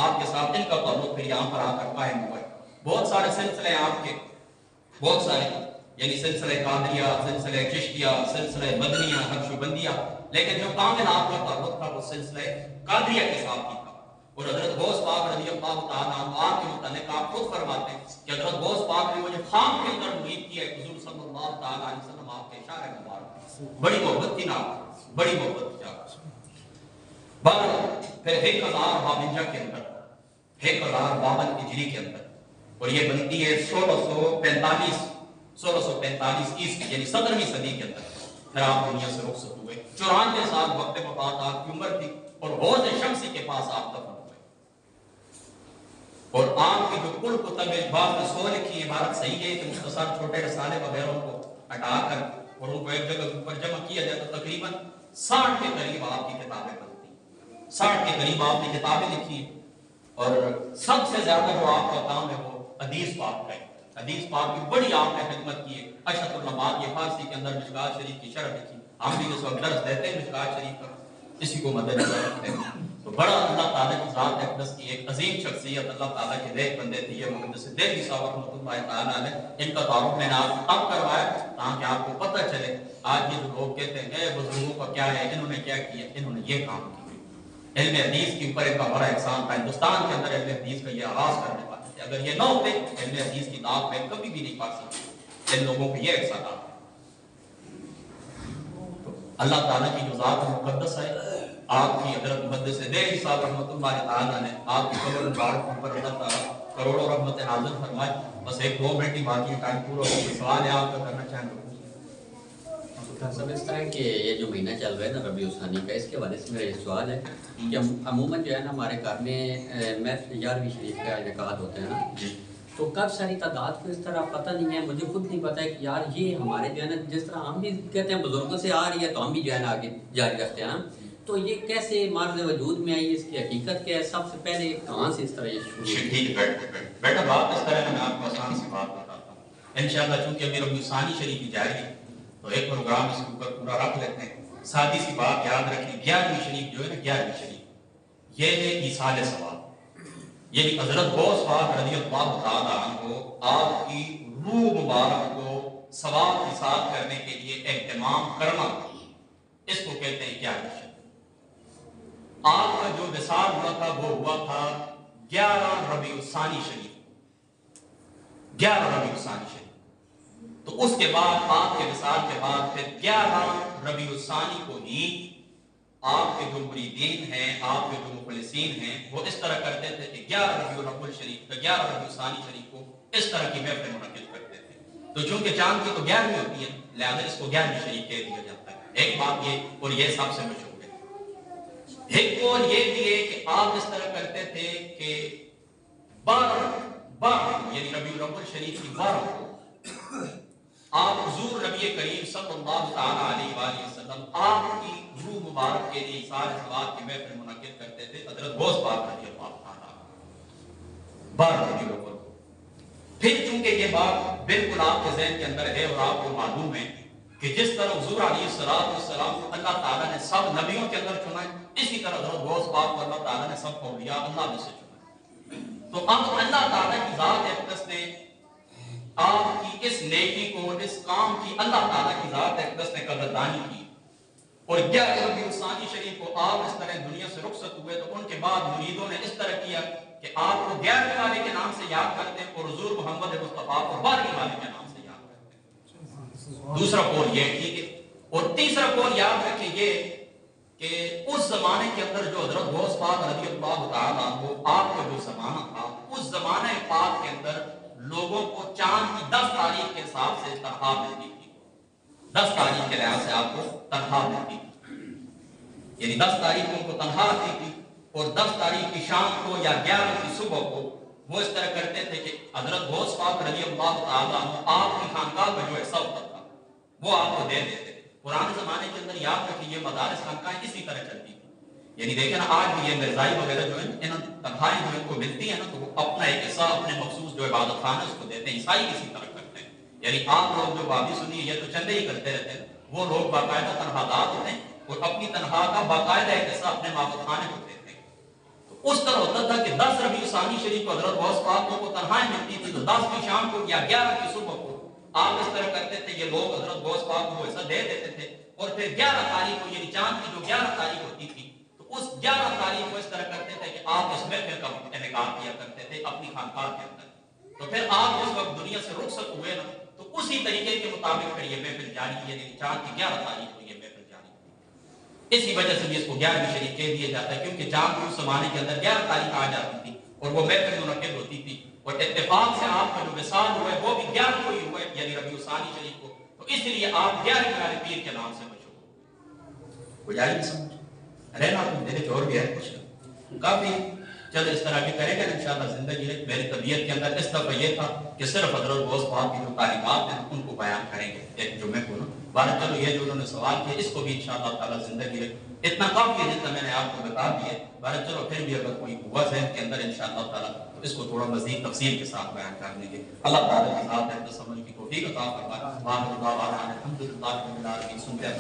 آپ کے ساتھ ان کا تعلق پھر یہاں پر آ کر قائم ہوا ہے۔ بہت سارے سلسلے آپ کے، بہت سارے، یعنی سلسلہ قادریہ، سلسلہ چشتیہ، سلسلہ مدنیہ، نقشبندیہ، لیکن جو کامل آپ کا تعلق تھا وہ سلسلہ قادریہ کے ساتھ ہی تھا۔ اور حضرت غوث پاک رضی اللہ تعالیٰ عنہ آپ کے متعلق آپ خود فرماتے ہیں کہ حضرت غوث پاک نے مجھے خواب کے اندر مرید کیا ہے، حضور صلی اللہ تعالیٰ علیہ وسلم آپ کے اشارے مبارک، بڑی محبت تھی نا، بڑی محبت تھی آپ۔ پھر 1052 کے اندر، 1052 ہجری کے اندر، اور یہ بنتی ہے 1645 عیسوی، یعنی 17ویں صدی کے اندر، پھر آپ دنیا سے رخصت ہوئے۔ 94 سال وقت وفات آپ کی عمر تھی، اور حوض شمسی کے پاس آپ دفن ہوئے۔ اور آپ کی جو کل کتب بعض میں 100 لکھی عبارت صحیح ہے کہ مختصر چھوٹے رسالے وغیرہ کو ہٹا کر اور ان کو ایک جگہ پر جمع کیا جائے تو تقریباً 60 کے قریب آپ کی کتابیں بنتی ہیں، 60 کے قریب آپ نے کتابیں لکھی ہیں، اور سب سے زیادہ جو آپ کا کام ہے وہ حدیث پاک کا ہے۔ حدیث پاک کی بڑی آپ نے خدمت کی ہے۔ اشرف النبات یہ فارسی کے اندر مشکات شریف کی شرح لکھی، ہم بھی اس وقت درس دیتے ہیں مشکات شریف کا، اسی کو مد نظر رکھتے ہیں۔ تو بڑا اللہ تعالیٰ کی ذات اقدس کی ایک عظیم شخصیت، اللہ تعالیٰ کے نیک بندے تھے یہ محدث دہلوی صاحب رحمۃ اللہ تعالیٰ نے، ان کا تعارف میں نے آپ کو اب کروایا تاکہ آپ کو پتہ چلے آج یہ جو لوگ کہتے ہیں بزرگوں کا کیا ہے، انہوں نے کیا کیا، انہوں نے یہ کام کیا۔ علم حدیث کے اوپر ایک بڑا احسان تھا، ہندوستان کے اندر علم حدیث کا یہ آغاز کرنے والے تھے، اگر یہ نہ ہوتے علم حدیث کی داغ میں کبھی بھی نہیں پا سکتے، ان لوگوں کو یہ احسان آتا۔ اللہ تعالیٰ کی جو ذات مقدس ہے، آپ کی حضرت محدث دہلوی صاحب رحمۃ اللہ تعالیٰ نے آپ کی قبر مبارک پر اللہ تعالیٰ کروڑوں رحمت نازل فرمائے۔ بس 1-2 منٹ ہی باقی ہے، ٹائم پورا ہو گیا، سوال ہے آپ کا کرنا چاہیں تو سب اس طرح کہ یہ جو مہینہ چل رہا ہے نا ربیع الثانی کا، اس کے حوالے سے میرا یہ سوال ہے کہ عموماً جو ہے نا ہمارے گھر میں 11ویں شریف کا انعقاد ہوتا ہے نا، تو کب ساری تعداد کو اس طرح پتہ نہیں ہے، مجھے خود نہیں پتہ ہے کہ یار یہ ہمارے جو ہے نا جس طرح ہم بھی کہتے ہیں بزرگوں سے آ رہی ہے تو ہم بھی جو ہے نا آگے جاری رکھتے ہیں نا، تو یہ کیسے مارز وجود میں آئی، اس کی حقیقت کیا ہے، سب سے پہلے کہاں سے اس طرح یہ شروع؟ ٹھیک ہے، بیٹا بات اس طرح ہے، میں آپ کو آسان سی بات بتاتا ہوں۔ انشاءاللہ چونکہ میرا ثانی شریف کی جاری ہے تو ایک پروگرام اس کے اوپر پورا رکھ لیتے ہیں. سادی سی بات یاد رکھیں، 11ویں شریف جو ہے نا، 11ویں شریف یہ ہے ایصال ثواب. یعنی حضرت غوث پاک رضی اللہ تعالیٰ عنہ آپ کی روح مبارک کو ثواب ایصال کرنے کے لیے اہتمام کرنا، اس کو کہتے ہیں 11ویں شریف. آپ کا جو وصال ہوا تھا وہ ہوا تھا 11 ربیع الثانی شریف، 11 ربیع الثانی شریف. تو اس کے بعد آپ کے وصال کے بعد پھر 11 ربیع الثانی کو ہی آپ کے جو مریدین ہیں، آپ کے جو مخلصین ہیں، وہ اس طرح کرتے تھے کہ 11 ربیع الاول شریف کا 11 ربیع الثانی شریف کو اس طرح کی محفل منعقد کرتے تھے. تو چونکہ چاند کی تو 11ویں ہوتی ہے لہذا اس کو 11ویں شریف کہہ دیا جاتا ہے. ایک بات یہ، اور یہ سب سے مشہور ہے. ایک قول یہ بھی ہے کہ آپ اس طرح کرتے تھے کہ 12 یعنی ربیع الاول شریف کی 12 کو آپ حضور نبی کریم صلی اللہ تعالیٰ علیہ وآلہ وسلم آپ کی روح مبارک کے لیے ایصال ثواب کی محفل منعقد کرتے تھے حضرت غوث پاک رضی اللہ تعالیٰ 12 ربیع الاول کو. پھر چونکہ یہ بات بالکل آپ کے ذہن کے اندر ہے اور آپ کو معلوم ہے کہ جس طرح حضور علیہ السلام کو اللہ تعالیٰ نے سب نبیوں کے اندر چنا ہے، اسی طرح حضرت غوث پاک کو اللہ تعالیٰ نے سب اولیاء اللہ میں سے چنا. تو اب اللہ تعالیٰ کی ذات اقدس نے آپ کی اس نیکی کو، اس کام کی اللہ تعالیٰ کی ذات اقدس نے قدردانی کی. اور 11 ربیع الثانی شریف کو آپ اس طرح دنیا سے رخصت ہوئے تو ان کے بعد مریدوں نے اس طرح کیا کہ آپ کو 11ویں والے کے نام سے یاد کرتے ہیں اور حضور محمد مصطفیٰ کو 12ویں والے کے نام سے یاد کرتے ہیں. دوسرا قول یہ، ٹھیک ہے. اور تیسرا قول یاد رکھیں یہ کہ اس زمانے کے اندر جو حضرت غوث پاک رضی اللہ تعالیٰ عنہ آپ کا جو زمانہ تھا، اس زمانے پاک کے اندر لوگوں کو چاند کی 10 تاریخ کے حساب سے تنخواہ ملتی تھی. 10 تاریخ کے لحاظ سے آپ کو تنخواہ ملتی تھی، یعنی 10 تاریخ کو ان کو تنخواہ آتی تھی. اور 10 تاریخ کی شام کو یا 11 کی صبح کو وہ اس طرح کرتے تھے کہ حضرت غوث پاک رضی اللہ تعالیٰ عنہ آپ کی خانقاہ میں جو حصہ ہوتا تھا وہ آپ کو دے دیتے تھے. پرانے زمانے کے اندر یاد رکھیں یہ مدارس خانقاہیں اسی طرح چلتی تھی. یعنی دیکھیں نا آج بھی یہ مرزائی وغیرہ جو ہے ان تنخواہیں جو ان کو ملتی ہیں نا تو وہ اپنا ایک حصہ اپنے مخصوص جو عبادت خانہ اس کو دیتے ہیں. عیسائی اسی طرح کرتے ہیں. یعنی آپ لوگ جو وہابی سنی یہ تو چندے ہی کرتے رہتے ہیں، وہ لوگ باقاعدہ تنخواہ دار ہوتے ہیں اور اپنی تنخواہ کا باقاعدہ ایک حصہ اپنے عبادت خانے کو دیتے ہیں. تو اس طرح ہوتا تھا کہ 10 ربیع الثانی شریف کو حضرت غوث پاک کو تنخواہیں ملتی تھی تو 10 کی شام کو یا 11 کی صبح کو آپ اس طرح کرتے تھے، یہ لوگ حضرت غوث پاک کو حصہ دے دیتے تھے. اور پھر 11 تاریخ کو یعنی چاند کی جو 11 تاریخ ہوتی تھی تو اس 11 تاریخ کو اس طرح کرتے تھے کہ آپ اس محفل کا انعقاد کیا کرتے تھے اپنی خانقاہ کے اندر. تو پھر آپ جس وقت دنیا سے رخصت ہوئے نا تو اسی طریقے کے مطابق پھر یہ محفل جاری کی، یعنی چاند کی 11 تاریخ کو یہ محفل جاری کی. اسی وجہ سے بھی اس کو 11ویں شریف کہہ دیا جاتا ہے کیونکہ چاند کے اس زمانے کے اندر 11 تاریخ آ جاتی تھی اور وہ محفل منعقد ہوتی تھی. اور اتفاق سے آپ کا جو وصال ہوا ہے وہ بھی 11 کو ہی ہوا ہے، یعنی ربیع الثانی شریف کو. تو اس لیے آپ 11ویں والے پیر کے نام سے مشہور. کوئی آئی نہیں سمجھ رہنا تو میرے چور بھی ہے کچھ کافی چل اس طرح کی کرے گا انشاءاللہ زندگی ہے. میری طبیعت کے اندر اس دفعہ یہ تھا کہ صرف حضرت غوث پاک کی جو تعلیمات ہیں ان کو بیان کریں گے ایک جمعے کو نا. بارہ چلو یہ جو انہوں نے سوال کیا اس کو بھی انشاءاللہ تعالیٰ زندگی ہے اتنا کافی ہے جتنا میں نے آپ کو بتا دیا. بارہ چلو پھر بھی اگر کوئی ہوا ذہن کے اندر انشاءاللہ تعالیٰ تو اس کو تھوڑا مزید تفصیل کے ساتھ بیان کر لیں گے. اللہ تعالیٰ کی ذات ہے تو سمجھ کی توفیق عطا فرمائے. الحمدللہ الحمدللہ الحمدللہ سنتے ہیں.